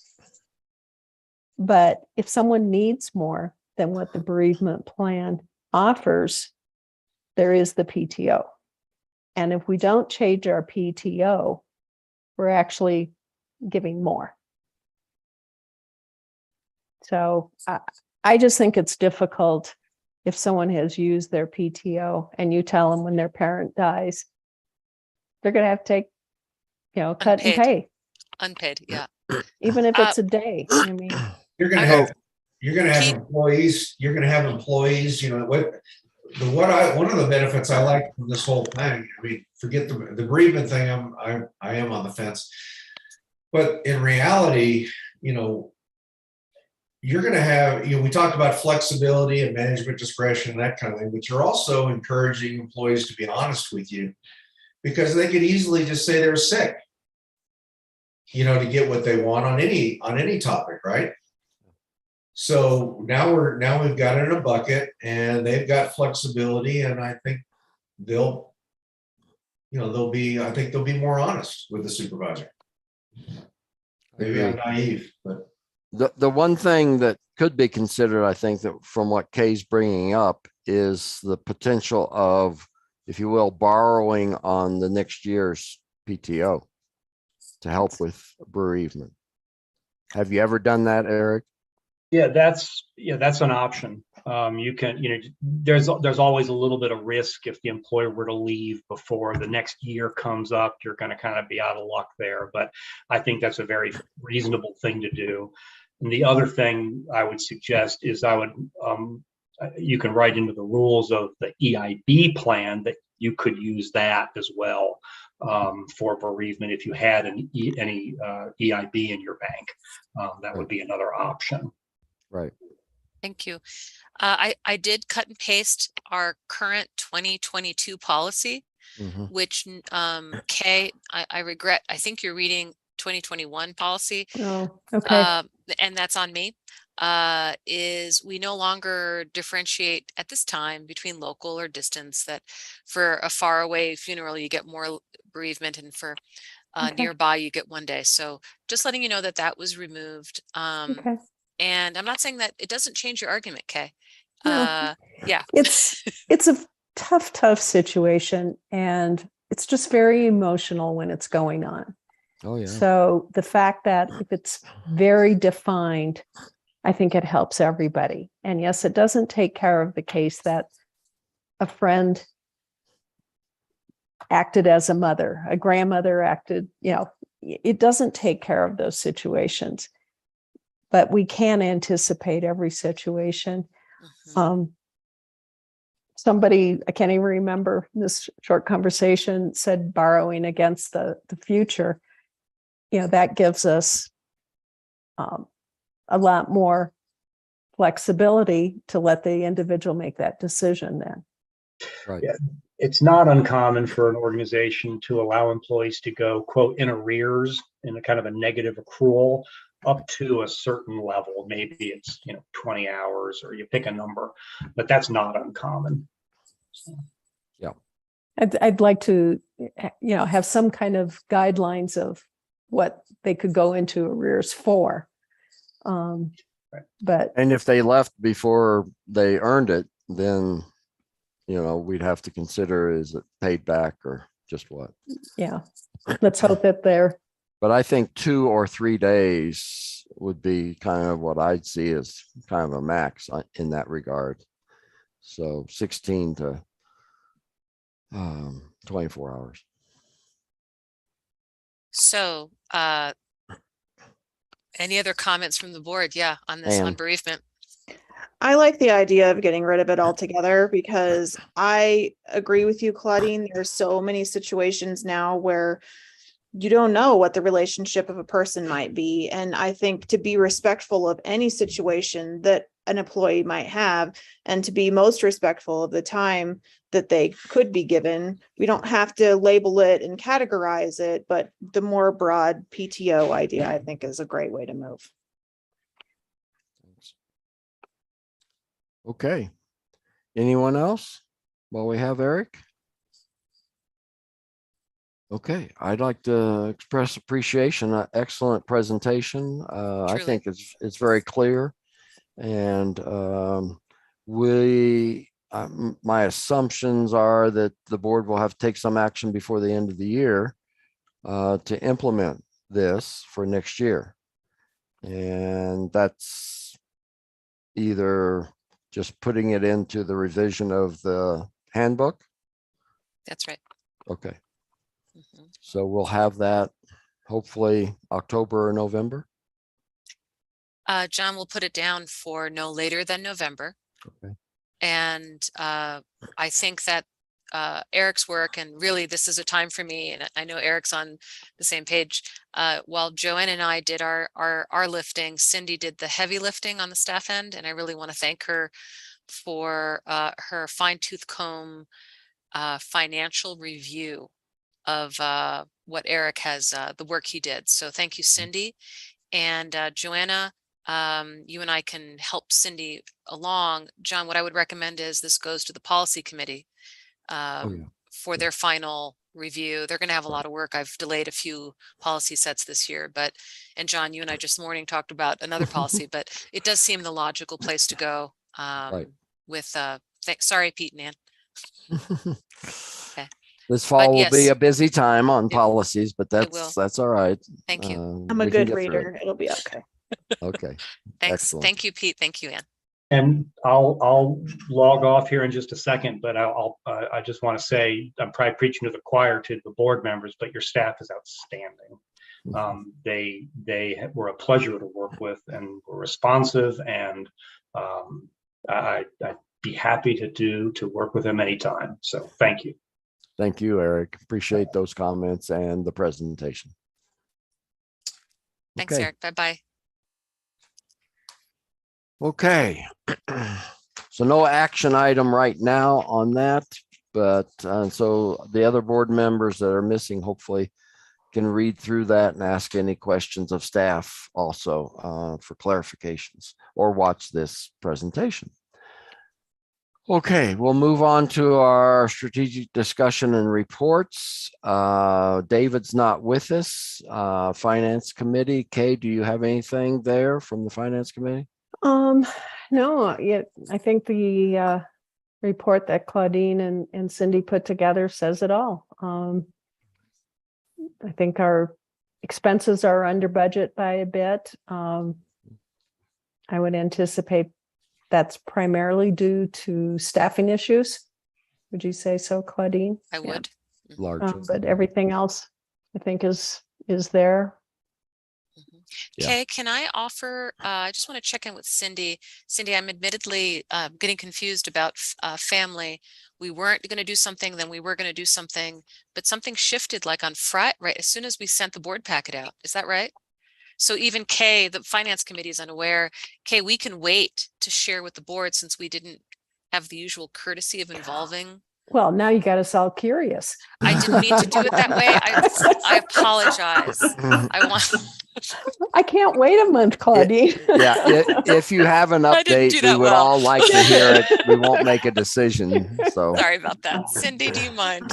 But if someone needs more than what the bereavement plan offers, there is the PTO. And if we don't change our PTO, we're actually giving more. So I just think it's difficult if someone has used their PTO and you tell them when their parent dies, they're going to have to take, cut and Unpaid. pay, Unpaid, yeah. even if it's a day. I mean, You're gonna Okay. have, you're gonna have Keep- employees, one of the benefits I like from this whole thing, I mean, forget the bereavement thing, I am on the fence. But in reality, you're gonna have, we talked about flexibility and management discretion and that kind of thing, but you're also encouraging employees to be honest with you because they could easily just say they're sick, to get what they want on any topic, right? So now we've got it in a bucket and they've got flexibility and I think they'll be more honest with the supervisor. Maybe I'm naive, but The one thing that could be considered, I think that from what Kay's bringing up is the potential of if you will, borrowing on the next year's PTO to help with bereavement. Have you ever done that, Eric? Yeah, that's an option. You can, there's always a little bit of risk if the employer were to leave before the next year comes up, you're going to kind of be out of luck there. But I think that's a very reasonable thing to do. And the other thing I would suggest is you can write into the rules of the EIB plan that you could use that as well for bereavement if you had any EIB in your bank. That would be another option. Right. Thank you. I did cut and paste our current 2022 policy, Mhm. which Kay, I regret, I think you're reading 2021 policy. Oh, okay. And that's on me. Is we no longer differentiate at this time between local or distance, that for a far away funeral you get more bereavement, and for Okay. nearby you get 1 day. So just letting you know that that was removed. Okay. And I'm not saying that it doesn't change your argument, Kay. No. Yeah. It's a tough situation, and it's just very emotional when it's going on. Oh, yeah. So the fact that if it's very defined, I think it helps everybody. And yes, it doesn't take care of the case that a friend acted as a mother, a grandmother acted, it doesn't take care of those situations. But we can anticipate every situation. Mhm. Somebody, I can't even remember this short conversation, said borrowing against the future. That gives us a lot more flexibility to let the individual make that decision then. Right. Yeah. It's not uncommon for an organization to allow employees to go, quote, in arrears in a kind of a negative accrual up to a certain level. Maybe it's, 20 hours, or you pick a number, but that's not uncommon. Yeah. I'd like to, have some kind of guidelines of what they could go into arrears for. But And if they left before they earned it, then, we'd have to consider, is it paid back or just what? yeah, let's hope that they're, But I think 2 or 3 days would be kind of what I'd see as kind of a max in that regard. So 16 to 24 hours. So, any other comments from the board? Yeah, on this, on Anne. bereavement. I like the idea of getting rid of it altogether, because I agree with you, Claudine. There's so many situations now where you don't know what the relationship of a person might be. And I think to be respectful of any situation that an employee might have, and to be most respectful of the time that they could be given, we don't have to label it and categorize it, but the more broad PTO idea, I think, is a great way to move. Okay. Anyone else? Well, we have Eric. Okay, I'd like to express appreciation. Excellent presentation. I Truly. think it's very clear, and my assumptions are that the board will have to take some action before the end of the year to implement this for next year, and that's either just putting it into the revision of the handbook. That's right. Okay. Mhm. So we'll have that hopefully October or November. John will put it down for no later than November. Okay. And I think that Eric's work, and really this is a time for me, and I know Eric's on the same page. While Joanne and I did our lifting, Cindy did the heavy lifting on the staff end, and I really want to thank her for her fine-tooth comb financial review of what Eric has, the work he did. So thank you, Cindy. And Joanna, you and I can help Cindy along. John, what I would recommend is this goes to the policy committee for their final review. They're going to have a lot of work. I've delayed a few policy sets this year, and John, you and I just morning talked about another policy, but it does seem the logical place to go with, sorry, Pete and Ann. This fall will be yes. a busy time on It- policies, but will. that's all right. Thank you. I'm a We can good get through it. reader. It'll be okay. Okay, Thanks. excellent. Thank you, Pete. Thank you, Ann. And I'll log off here in just a second, but I just want to say, I'm probably preaching to the choir to the board members, but your staff is outstanding. They were a pleasure to work with and were responsive, and I'd be happy to work with them anytime. So thank you. Thank you, Eric. Appreciate those comments and the presentation. Thanks, Okay. Eric. Bye-bye. Okay. So no action item right now on that, but so the other board members that are missing hopefully can read through that and ask any questions of staff also for clarifications or watch this presentation. Okay, we'll move on to our strategic discussion and reports. David's not with us. Finance Committee. Kay, do you have anything there from the Finance Committee? No, yet I think the report that Claudine and Cindy put together says it all. I think our expenses are under budget by a bit. I would anticipate that's primarily due to staffing issues. Would you say so, Claudine? I would. Largely. But everything else I think is there. Yeah. Kay, can I offer, I just want to check in with Cindy. Cindy, I'm admittedly getting confused about family. We weren't going to do something, then we were going to do something, but something shifted like on Friday, right? As soon as we sent the board packet out. Is that right? So even Kay, the Finance Committee is unaware. Kay, we can wait to share with the board since we didn't have the usual courtesy of involving. Well, now you got us all curious. I didn't mean to do it that way. I apologize. I want. I can't wait a month, Claudine. Yeah, if you have an I didn't do update, we that would well. all like to hear it. We won't make a decision, so. Sorry about that. Cindy, do you mind?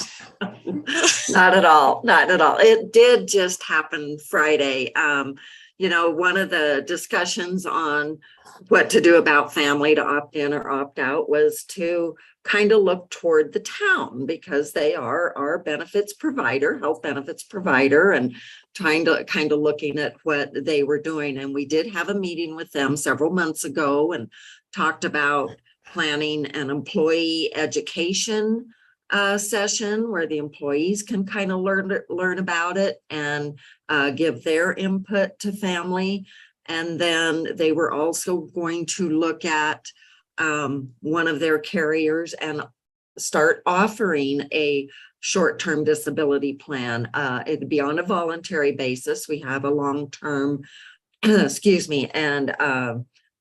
Not at all, not at all. It did just happen Friday. One of the discussions on what to do about family to opt in or opt out was to kind of look toward the town because they are our benefits provider, health benefits provider, and trying to kind of looking at what they were doing. And we did have a meeting with them several months ago and talked about planning an employee education session where the employees can kind of learn about it and give their input to family. And then they were also going to look at one of their carriers and start offering a short-term disability plan. It'd be on a voluntary basis. We have a long-term, and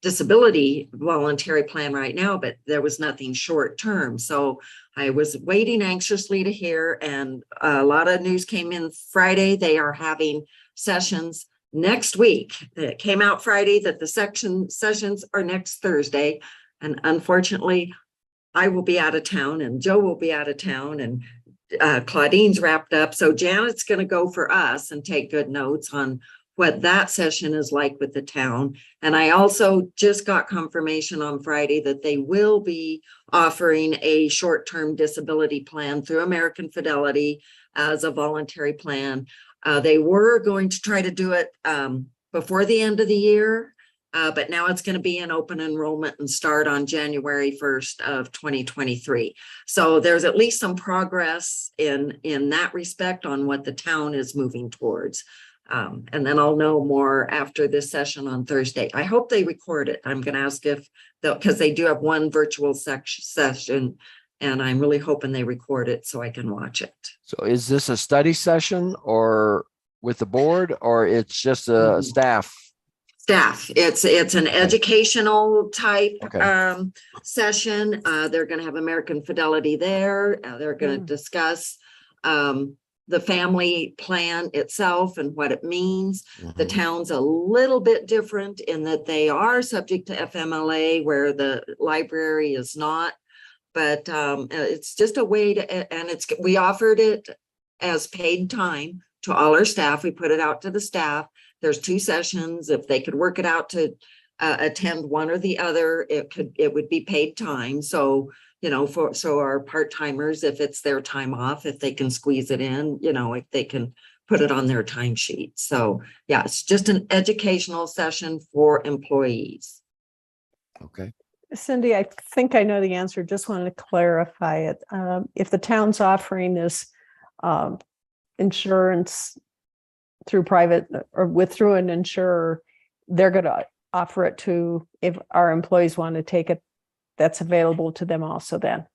disability voluntary plan right now, but there was nothing short-term. So I was waiting anxiously to hear, and a lot of news came in Friday. They are having sessions next week. It came out Friday that the sessions are next Thursday. And unfortunately, I will be out of town and Joe will be out of town and Claudine's wrapped up. So Janet's going to go for us and take good notes on what that session is like with the town. And I also just got confirmation on Friday that they will be offering a short-term disability plan through American Fidelity as a voluntary plan. They were going to try to do it before the end of the year. But now it's going to be an open enrollment and start on January 1st of 2023. So there's at least some progress in that respect on what the town is moving towards. And then I'll know more after this session on Thursday. I hope they record it. I'm going to ask if because they do have one virtual session, and I'm really hoping they record it so I can watch it. So is this a study session or with the board, or it's just a staff? Staff. It's an educational type Okay. session. They're going to have American Fidelity there. They're going to discuss the family plan itself and what it means. The Mhm. town's a little bit different in that they are subject to FMLA where the library is not. But it's just a way to, and we offered it as paid time to all our staff. We put it out to the staff. There's 2 sessions. If they could work it out to attend one or the other, it would be paid time. So so our part-timers, if it's their time off, if they can squeeze it in, if they can put it on their timesheet. So yeah, it's just an educational session for employees. Okay. Cindy, I think I know the answer. Just wanted to clarify it. If the town's offering this insurance through private or through an insurer, they're going to offer it to, if our employees want to take it, that's available to them also then.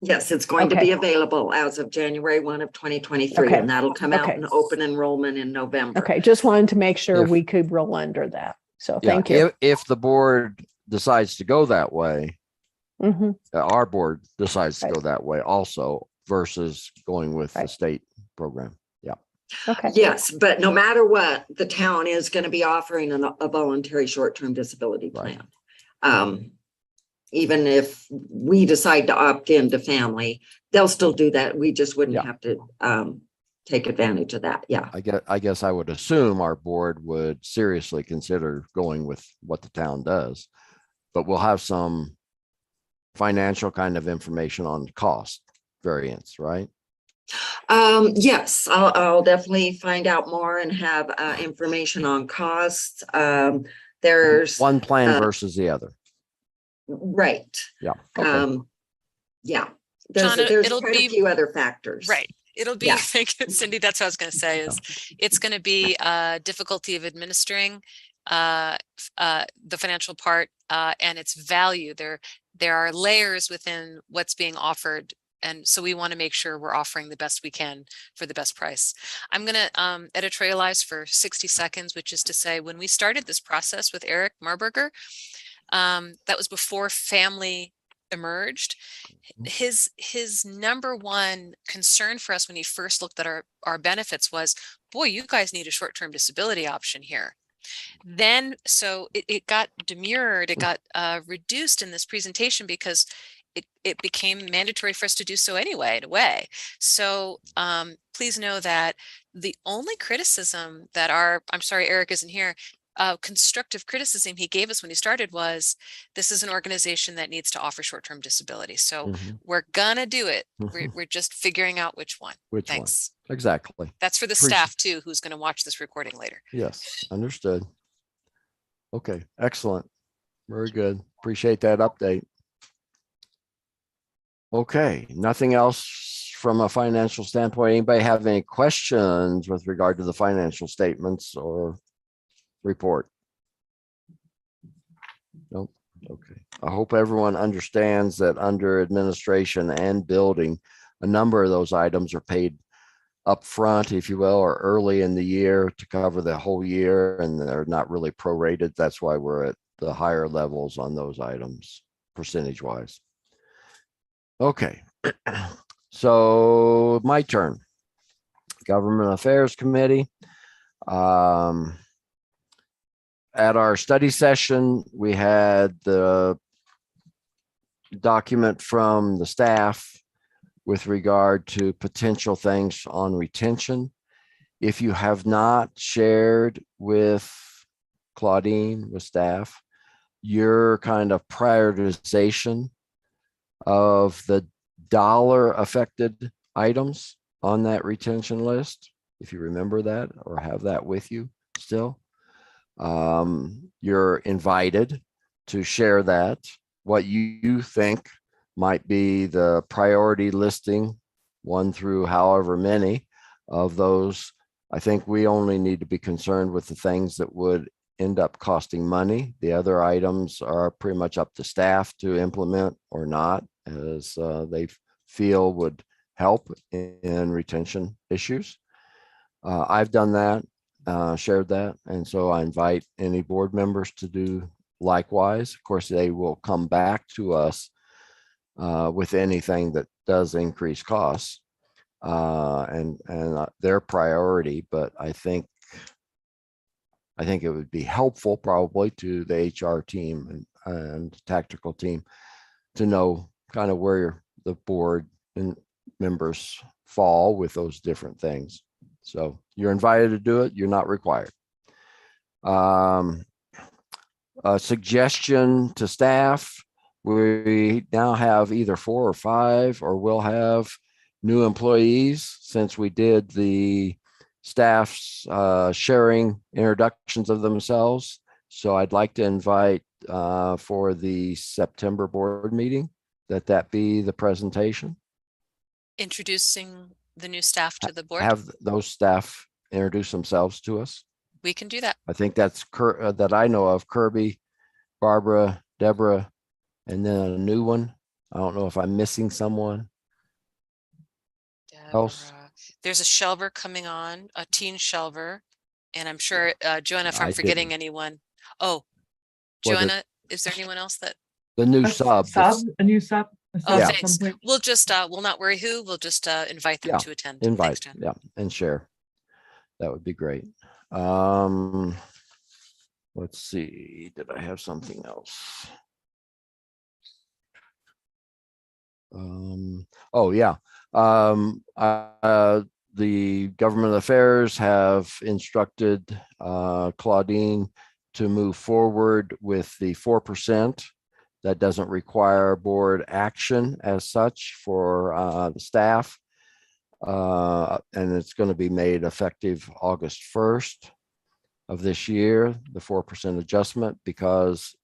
Yes, it's going to Okay. be available as of January 1 of 2023, Okay. and that'll come out Okay. in open enrollment in November. Okay, just wanted to make sure If- we could roll under that. So Yeah, thank you. if the board decides to go that way, Mhm. our board decides to Right. go that way also versus going with the Right. state program. Yeah. Okay, Yes, but no matter what, the town is going to be offering a voluntary short-term disability Right. plan. Even if we decide to opt into family, they'll still do that. We just wouldn't Yeah. have to take advantage of that. Yeah. I guess I would assume our board would seriously consider going with what the town does, but we'll have some financial kind of information on cost variance, right? Yes, I'll definitely find out more and have information on costs. There's One plan uh, versus the other. right. Yeah. Okay. Yeah. John, There's it'll quite be- a few other factors. Right. It'll be, Yeah. thank you, Cindy, that's what I was going to say is it's going to be difficulty of administering the financial part and its value. There are layers within what's being offered. And so we want to make sure we're offering the best we can for the best price. I'm going to editorialize for 60 seconds, which is to say, when we started this process with Eric Marburger, that was before family emerged. His number one concern for us when he first looked at our benefits was, boy, you guys need a short-term disability option here. Then, so it got demurred, it got reduced in this presentation because it became mandatory for us to do so anyway, in a way. So please know that the only criticism that I'm sorry, Eric isn't here, constructive criticism he gave us when he started was, this is an organization that needs to offer short-term disability. So Mhm. we're gonna do it. Mhm. We're just figuring out which one. Which Thanks. one? Exactly. That's for the Appreciate- staff too, who's gonna watch this recording later. Yes, understood. Okay, excellent. Very good. Appreciate that update. Okay, nothing else from a financial standpoint. Anybody have any questions with regard to the financial statements or report? Nope. Okay. I hope everyone understands that under administration and building, a number of those items are paid up front, if you will, or early in the year to cover the whole year, and they're not really prorated. That's why we're at the higher levels on those items, percentage wise. Okay, so my turn. Government Affairs Committee. At our study session, we had the document from the staff with regard to potential things on retention. If you have not shared with Claudine, with staff, your kind of prioritization of the dollar affected items on that retention list, if you remember that or have that with you still, you're invited to share that, what you think might be the priority listing, 1 through however many of those. I think we only need to be concerned with the things that would end up costing money. The other items are pretty much up to staff to implement or not, as they feel would help in retention issues. I've done that, shared that, and so I invite any board members to do likewise. Of course, they will come back to us with anything that does increase costs and their priority. But I think it would be helpful probably to the HR team and tactical team to know kind of where the board and members fall with those different things. So you're invited to do it. You're not required. A suggestion to staff We now have either 4 or 5, or will have new employees since we did the staff's sharing introductions of themselves. So I'd like to invite for the September board meeting that be the presentation. Introducing the new staff to the board. Have those staff introduce themselves to us. We can do that. I think that's that I know of: Kirby, Barbara, Deborah, and then a new one. I don't know if I'm missing someone else. Deborah. There's a shelver coming on, a teen shelver. And I'm sure, Joanna, if I'm I forgetting didn't. anyone. Oh, Well, Joanna, is there anyone else that? The new A sub. a new sub. a Oh, sub at thanks. some point. We'll just, we'll not worry who, we'll just invite them Yeah, to attend. Thanks, invite, Jen. yeah, and share. That would be great. Let's see, did I have something else? Oh yeah, the government affairs have instructed Claudine to move forward with the 4%. That doesn't require board action as such for the staff. And it's going to be made effective August 1st of this year, the 4% adjustment, because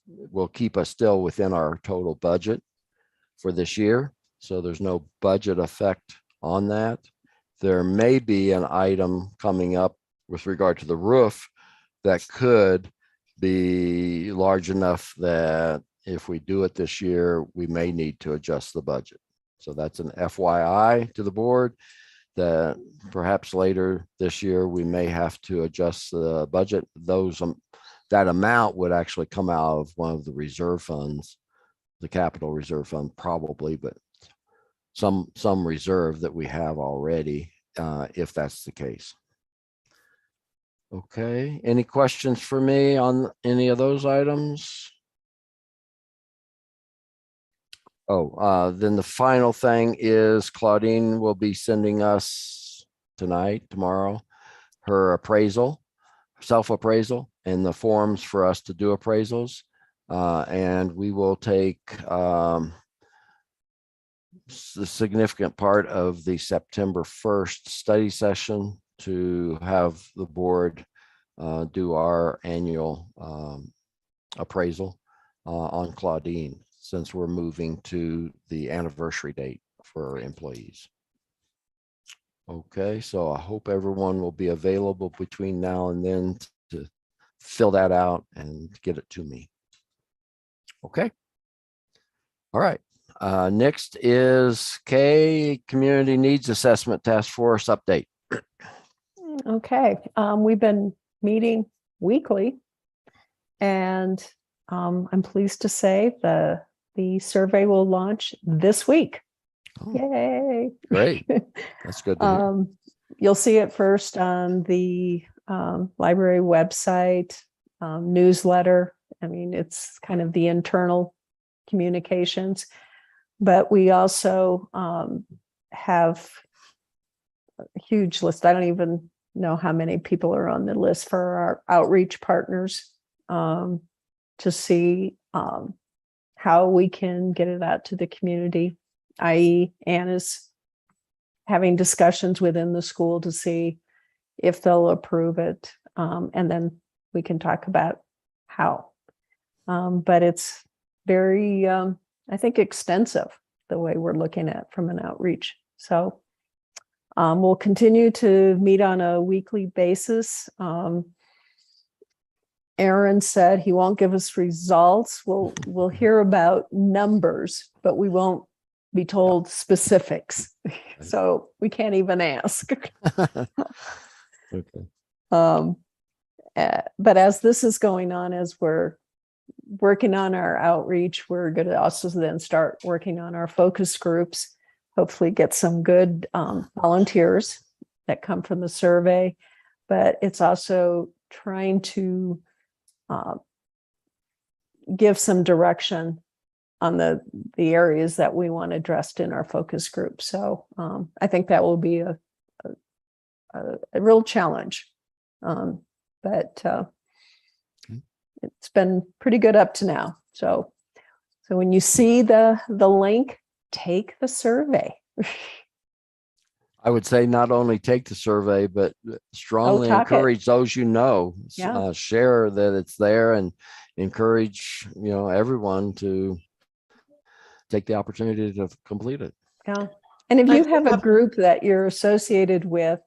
will keep us still within our total budget for this year. So there's no budget effect on that. There may be an item coming up with regard to the roof that could be large enough that if we do it this year, we may need to adjust the budget. So that's an FYI to the board, that perhaps later this year, we may have to adjust the budget. That amount would actually come out of one of the reserve funds, the capital reserve fund probably, but some reserve that we have already, if that's the case. Okay, any questions for me on any of those items? Oh, then the final thing is Claudine will be sending us tomorrow, her appraisal, self-appraisal, and the forms for us to do appraisals. And we will take the significant part of the September 1st study session to have the board do our annual appraisal on Claudine, since we're moving to the anniversary date for employees. Okay, so I hope everyone will be available between now and then to fill that out and get it to me. Okay. All right. Next is K, Community Needs Assessment Task Force update. Okay, we've been meeting weekly, and I'm pleased to say the survey will launch this week. Oh, Yay! great. That's good to hear. You'll see it first on the library website, newsletter. I mean, it's kind of the internal communications, but we also have a huge list. I don't even know how many people are on the list for our outreach partners to see how we can get it out to the community, i.e. Anne is having discussions within the school to see if they'll approve it. And then we can talk about how. But it's very, I think, extensive, the way we're looking at from an outreach. So we'll continue to meet on a weekly basis. Aaron said he won't give us results. We'll hear about numbers, but we won't be told specifics. So we can't even ask. Okay. But as this is going on, as we're working on our outreach, we're going to also then start working on our focus groups, hopefully get some good volunteers that come from the survey. But it's also trying to give some direction on the areas that we want addressed in our focus group. So I think that will be a real challenge. But it's been pretty good up to now. So So when you see the link, take the survey. I would say not only take the survey, but strongly talk it. encourage those you know. Yeah. Share that it's there and encourage, everyone to take the opportunity to complete it. Yeah. And if I you do have a have- group that you're associated with,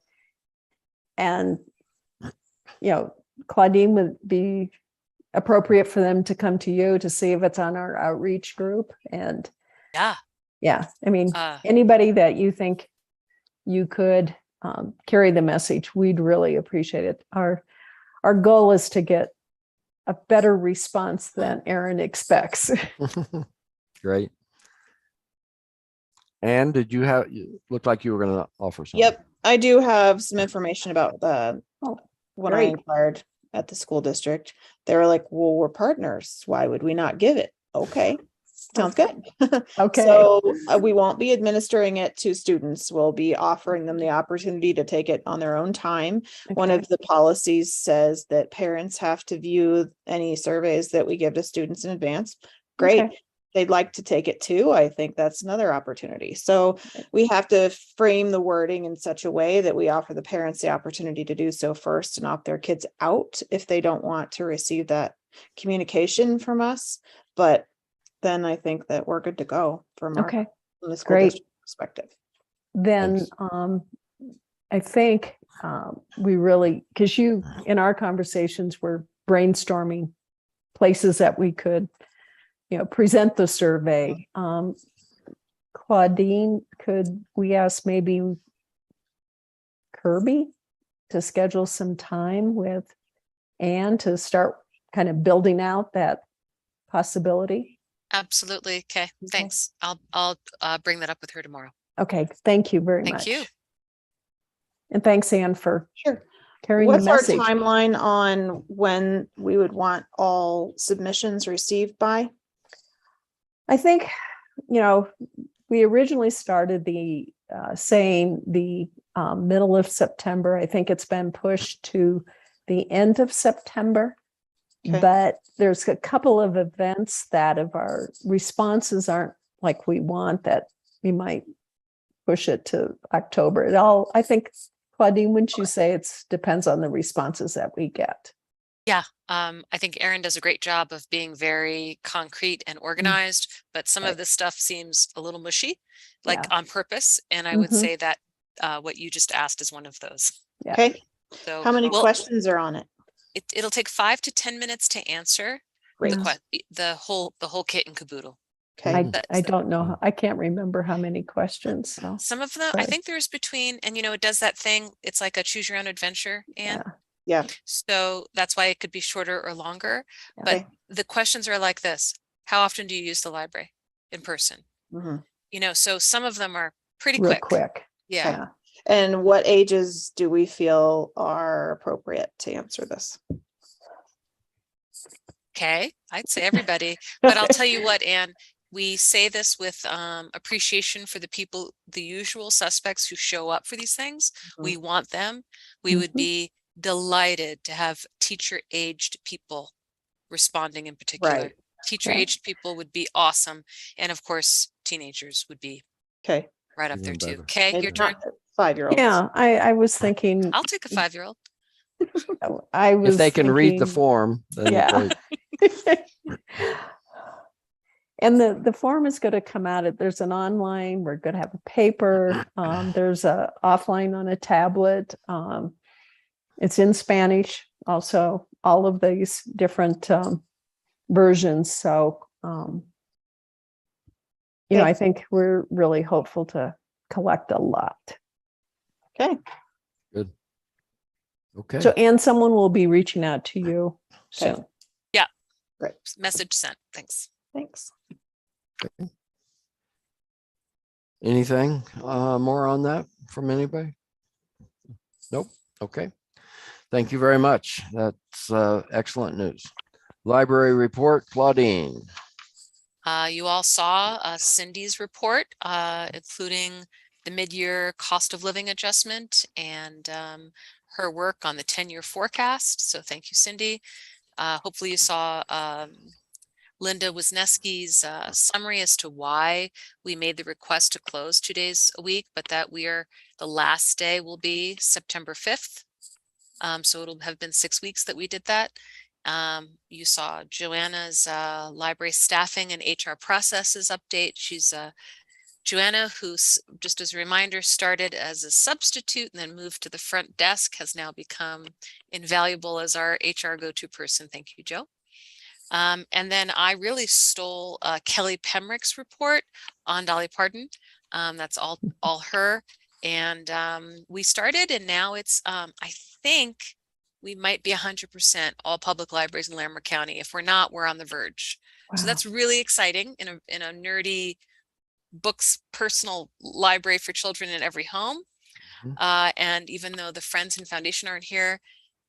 and, Claudine would be appropriate for them to come to you to see if it's on our outreach group. And Yeah. yeah, I mean, Uh, anybody that you think you could carry the message, we'd really appreciate it. Our goal is to get a better response than Erin expects. Great. And did you looked like you were going to offer something? Yep, I do have some information about when I great. inquired at the school district. They were like, well, we're partners. Why would we not give it? Okay, sounds good. Okay. So we won't be administering it to students. We'll be offering them the opportunity to take it on their own time. One Okay. of the policies says that parents have to view any surveys that we give to students in advance. Great. Okay. They'd like to take it too. I think that's another opportunity. So we have to frame the wording in such a way that we offer the parents the opportunity to do so first and opt their kids out if they don't want to receive that communication from us. But then I think that we're good to go from Okay. from the school Great. district perspective. Then Thanks. I think we really, because in our conversations, we're brainstorming places that we could, present the survey. Claudine, could we ask maybe Kirby to schedule some time with Anne to start kind of building out that possibility? absolutely. Okay. Thanks. I'll bring that up with her tomorrow. Okay, thank you very much. Thank you. And thanks, Anne, for Sure. carrying What's the our message. timeline on when we would want all submissions received by? I think, we originally started saying the middle of September. I think it's been pushed to the end of September. Okay. But there's a couple of events that if our responses aren't like we want, that we might push it to October. I think, Claudine, wouldn't you say it's depends on the responses that we get? Yeah. I think Erin does a great job of being very concrete and organized, but some Right. of this stuff seems a little mushy, like Yeah. on purpose. And I would Mhm. say that what you just asked is one of those. Yeah. Okay, So how many we'll- questions are on it? it'll take 5 to 10 minutes to answer Great. the whole kit and caboodle. Okay, I don't know. I can't remember how many questions. So Some of them, I Right. think there's between, and it does that thing. It's like a choose your own adventure. And yeah. yeah, so that's why it could be shorter or longer. But okay. the questions are like this. How often do you use the library in person? Mhm. So some of them are pretty Real quick. quick. Yeah. Yeah. And what ages do we feel are appropriate to answer this? Okay. I'd say everybody, but I'll tell you what, Anne, we say this with appreciation for the people, the usual suspects who show up for these things. We want them. We would Mhm. be delighted to have teacher aged people responding in particular. Right. Teacher Okay. aged people would be awesome. And of course, teenagers would be Okay. right up there Even too. better. Okay, Maybe your turn. not 5-year-olds. Yeah, I was thinking. I'll take a 5-year-old. I was If they can read the thinking- form, then Yeah. great. And the form is going to come out. There's an online. We're going to have a paper. There's a offline on a tablet. It's in Spanish. Also, all of these different versions. So, Okay. I think we're really hopeful to collect a lot. Okay, Okay. So, and someone will be reaching out to you Okay. soon. Message sent. Thanks. thanks. Anything more on that from anybody? Nope. Okay. Thank you very much. That's excellent news. Library report, Claudine. You all saw Cindy's report, including the mid-year cost of living adjustment and her work on the 10-year forecast. So thank you, Cindy. Hopefully you saw Linda Wisniewski's summary as to why we made the request to close 2 days a week, but that the last day will be September 5th. So it'll have been 6 weeks that we did that. You saw Joanna's library staffing and HR processes update. She's Joanna, who's, just as a reminder, started as a substitute and then moved to the front desk, has now become invaluable as our HR go-to person. Thank you, Joe. And then I really stole Kelly Pemrick's report on Dolly Parton. That's all her. And we started, and now it's, I think we might be 100% all public libraries in Larimer County. If we're not, we're on the verge. So Wow. that's really exciting in a nerdy books personal library for children in every home. And even though the Friends and Foundation aren't here,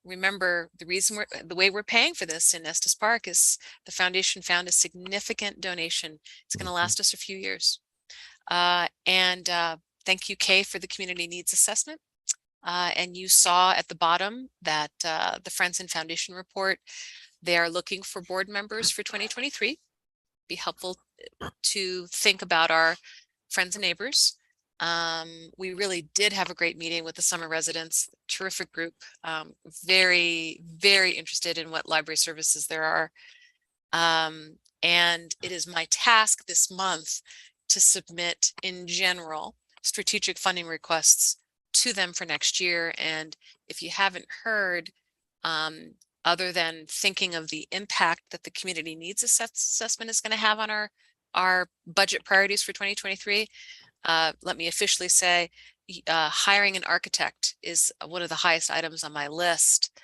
remember the way we're paying for this in Estes Park is the foundation found a significant donation. It's going to last us a few years. Thank you, Kay, for the community needs assessment. And you saw at the bottom that the Friends and Foundation report, they are looking for board members for 2023. Be helpful to think about our friends and neighbors. We really did have a great meeting with the summer residents, terrific group, very, very interested in what library services there are. And it is my task this month to submit in general strategic funding requests to them for next year. And if you haven't heard, other than thinking of the impact that the community needs assessment is going to have on our budget priorities for 2023, let me officially say hiring an architect is one of the highest items on my list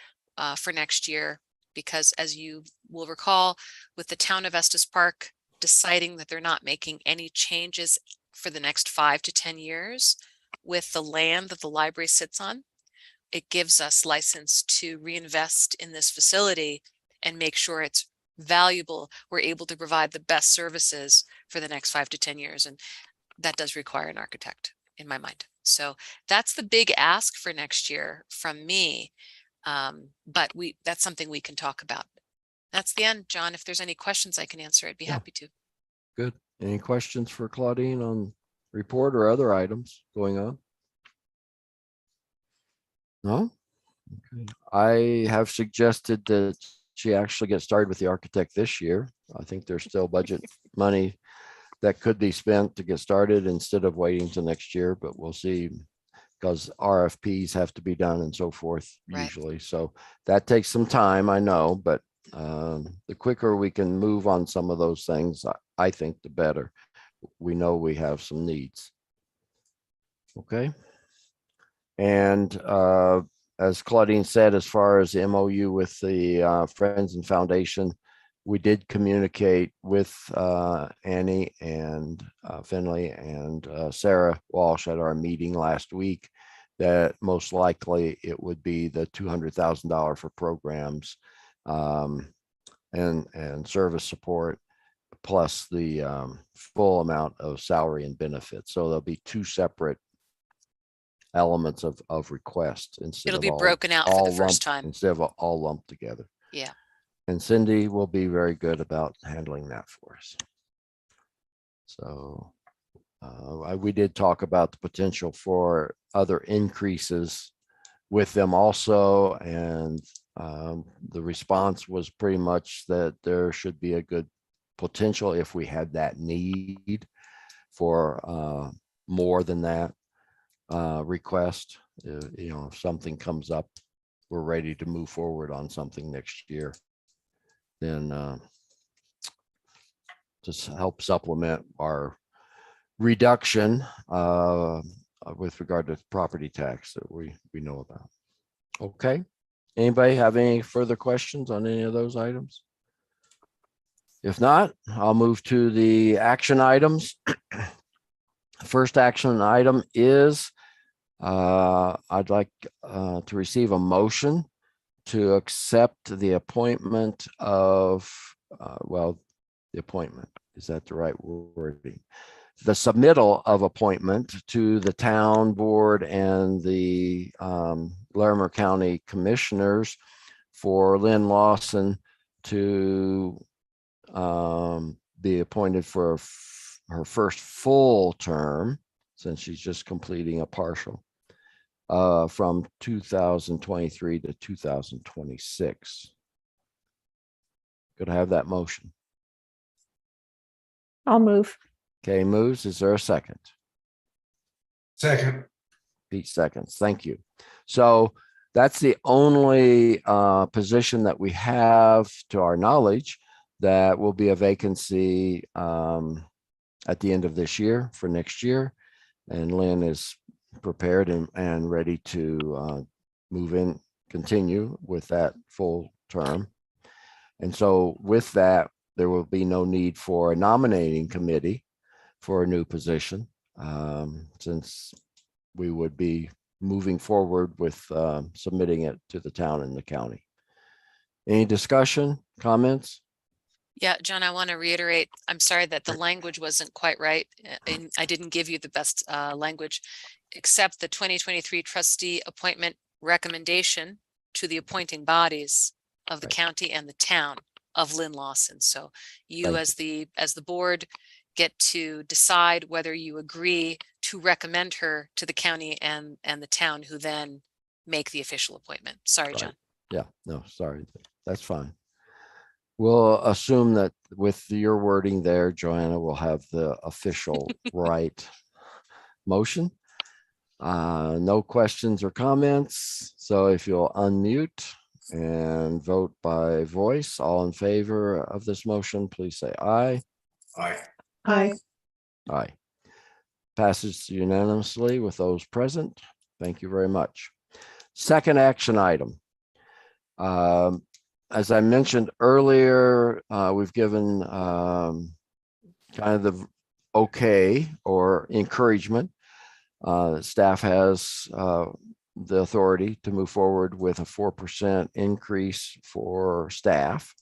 for next year, because as you will recall, with the town of Estes Park deciding that they're not making any changes for the next 5 to 10 years with the land that the library sits on, it gives us license to reinvest in this facility and make sure it's valuable. We're able to provide the best services for the next 5 to 10 years. And that does require an architect in my mind. So that's the big ask for next year from me. But that's something we can talk about. That's the end, John. If there's any questions I can answer, I'd be happy to. Good. Any questions for Claudine on report or other items going on? No? Okay. I have suggested that she actually get started with the architect this year. I think there's still budget money that could be spent to get started instead of waiting till next year, but we'll see, because RFPs have to be done and so forth usually. So that takes some time, I know, but the quicker we can move on some of those things, I think the better. We know we have some needs. Okay. And as Claudine said, as far as the MOU with the Friends and Foundation, we did communicate with Annie and Finley and Sarah Walsh at our meeting last week that most likely it would be the $200,000 for programs and service support, plus the full amount of salary and benefits. So there'll be two separate elements of request instead It'll of be all, broken out for the first time. instead of all lumped together. Yeah. And Cindy will be very good about handling that for us. So we did talk about the potential for other increases with them also. And the response was pretty much that there should be a good potential if we had that need for more than that request. You know, if something comes up, we're ready to move forward on something next year. Then just help supplement our reduction with regard to property tax that we know about. Okay. Anybody have any further questions on any of those items? If not, I'll move to the action items. First action item is I'd like to receive a motion to accept the appointment of, the appointment, is that the right wording? The submittal of appointment to the town board and the Larimer County Commissioners for Lynn Lawson to be appointed for her first full term, since she's just completing a partial, from 2023 to 2026. Could I have that motion? I'll move. Kay moves. Is there a second? Second. Pete seconds. Thank you. So that's the only position that we have, to our knowledge, that will be a vacancy at the end of this year for next year. And Lynn is prepared and ready to move in, continue with that full term. And so with that, there will be no need for a nominating committee for a new position, since we would be moving forward with submitting it to the town and the county. Any discussion, comments? Yeah, John, I want to reiterate, I'm sorry that the language wasn't quite right. And I didn't give you the best language, except the 2023 trustee appointment recommendation to the appointing bodies of the Right. county and the town of Lynn Lawson. So you Thank as the board get to decide whether you agree to recommend her to the county and the town, who then make the official appointment. Sorry, Right. John. Yeah, no, sorry. That's fine. We'll assume that with your wording there, Joanna will have the official right motion. No questions or comments. So if you'll unmute and vote by voice, all in favor of this motion, please say aye. Aye. Aye. Aye. Passes unanimously with those present. Thank you very much. Second action item. As I mentioned earlier, we've given kind of the okay or encouragement. Staff has the authority to move forward with a 4% increase for staff.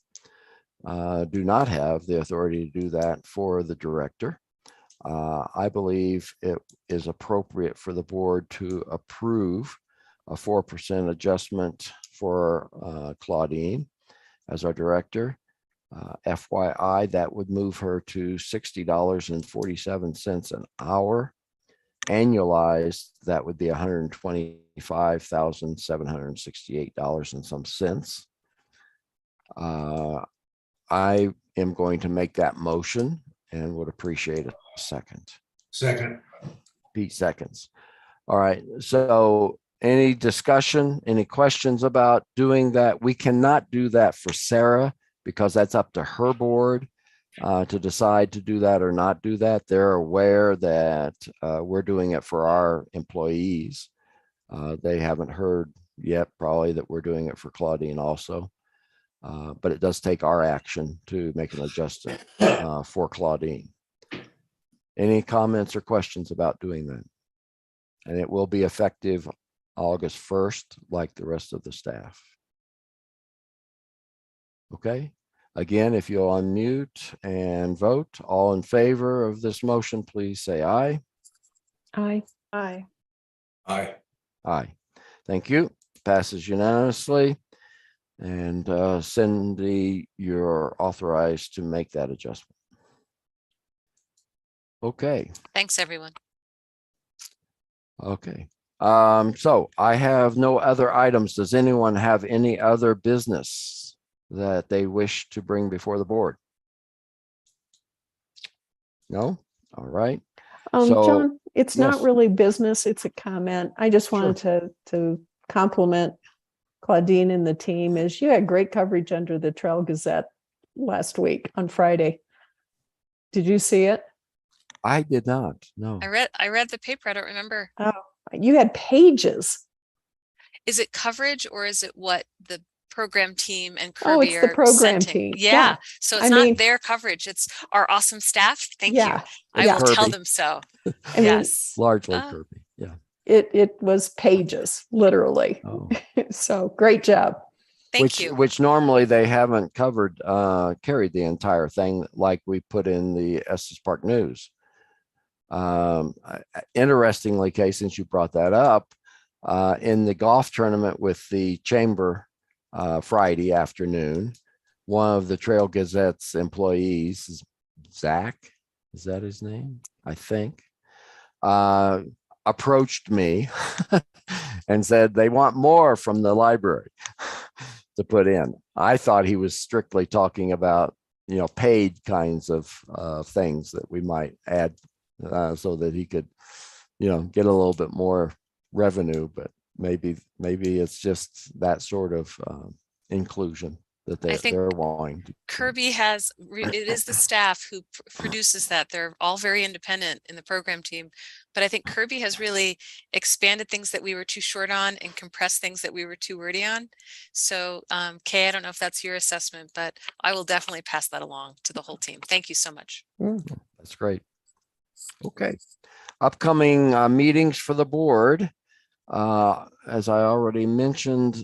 Do not have the authority to do that for the director. I believe it is appropriate for the board to approve a 4% adjustment for Claudine as our director. FYI, that would move her to $60.47 an hour. Annualized, that would be $125,768 and some cents. I am going to make that motion and would appreciate a second. Second. Pete seconds. All right, so any discussion, any questions about doing that? We cannot do that for Sarah because that's up to her board to decide to do that or not do that. They're aware that we're doing it for our employees. They haven't heard yet probably that we're doing it for Claudine also. But it does take our action to make an adjustment for Claudine. Any comments or questions about doing that? And it will be effective August 1st, like the rest of the staff. Okay, again, if you'll unmute and vote, all in favor of this motion, please say aye. Aye. Aye. Aye. Aye. Thank you. Passes unanimously. And Cindy, you're authorized to make that adjustment. Okay. Thanks, everyone. Okay. So I have no other items. Does anyone have any other business that they wish to bring before the board? No? All right. So, John, it's not yes. really business, it's a comment. I just wanted to compliment Claudine and the team, as you had great coverage under the Trail Gazette last week on Friday. Did you see it? I did not. No. I read the paper. I don't remember. You had pages. Is it coverage or is it what the program team and Oh, Kirby it's the are program sending? team. Yeah. Yeah. So it's I not mean- their coverage. It's our awesome staff. Thank Yeah. you. I Yeah. will tell Kirby. them so. I mean, Yes. Largely Ah. Kirby. Yeah. it was pages, literally. Oh. So great job. Thank you. Which normally they haven't covered, carried the entire thing like we put in the Estes Park News. Interestingly, Kay, since you brought that up, in the golf tournament with the chamber Friday afternoon, one of the Trail Gazette's employees, Zach, is that his name? I think, approached me and said they want more from the library to put in. I thought he was strictly talking about, paid kinds of things that we might add so that he could, get a little bit more revenue, but maybe it's just that sort of inclusion that I think they're wanting to. Kirby has, it is the staff who produces that. They're all very independent in the program team. But I think Kirby has really expanded things that we were too short on and compressed things that we were too wordy on. So Kay, I don't know if that's your assessment, but I will definitely pass that along to the whole team. Thank you so much. That's great. Okay. Upcoming meetings for the board. As I already mentioned,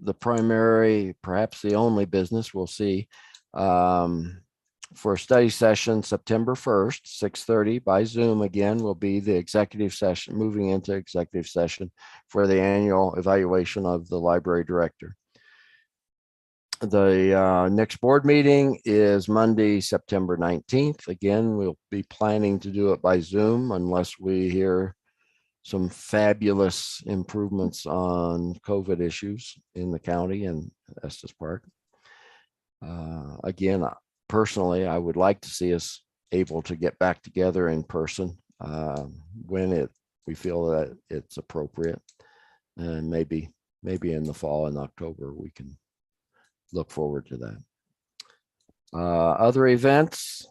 the primary, perhaps the only business we'll see for a study session September 1st, 6:30 by Zoom again will be the executive session, moving into executive session for the annual evaluation of the library director. The next board meeting is Monday, September 19th. Again, we'll be planning to do it by Zoom unless we hear some fabulous improvements on COVID issues in the county and Estes Park. Again, personally, I would like to see us able to get back together in person when we feel that it's appropriate, and maybe in the fall in October we can look forward to that. Other events.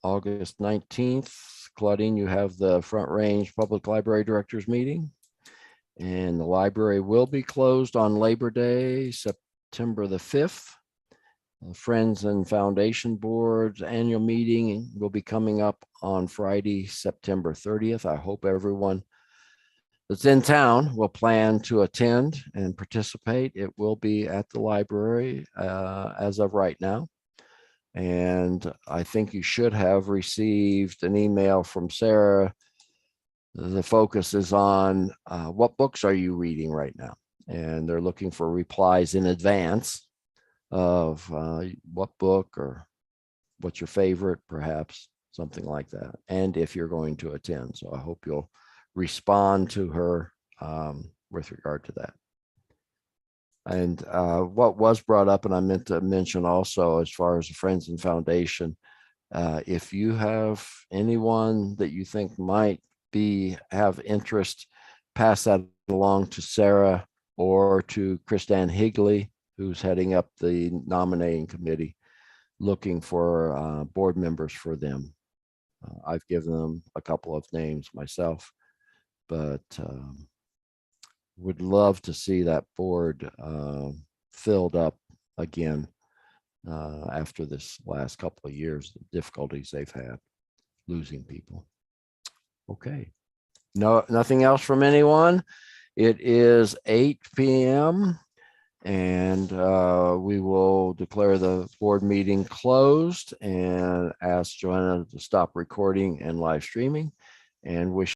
August 19th, Claudine, you have the Front Range Public Library Directors meeting, and the library will be closed on Labor Day, September the 5th. Friends and Foundation Board's annual meeting will be coming up on Friday, September 30th. I hope everyone that's in town will plan to attend and participate. It will be at the library as of right now. And I think you should have received an email from Sarah. The focus is on what books are you reading right now? And they're looking for replies in advance of what book or what's your favorite, perhaps something like that. And if you're going to attend. So I hope you'll respond to her with regard to that. And what was brought up, and I meant to mention also, as far as the Friends and Foundation, if you have anyone that you think might have interest, pass that along to Sarah or to Kristan Higley, who's heading up the nominating committee, looking for board members for them. I've given them a couple of names myself, but would love to see that board filled up again after this last couple of years, the difficulties they've had losing people. Okay, nothing else from anyone. It is 8 p.m. and we will declare the board meeting closed and ask Joanna to stop recording and live streaming, and wish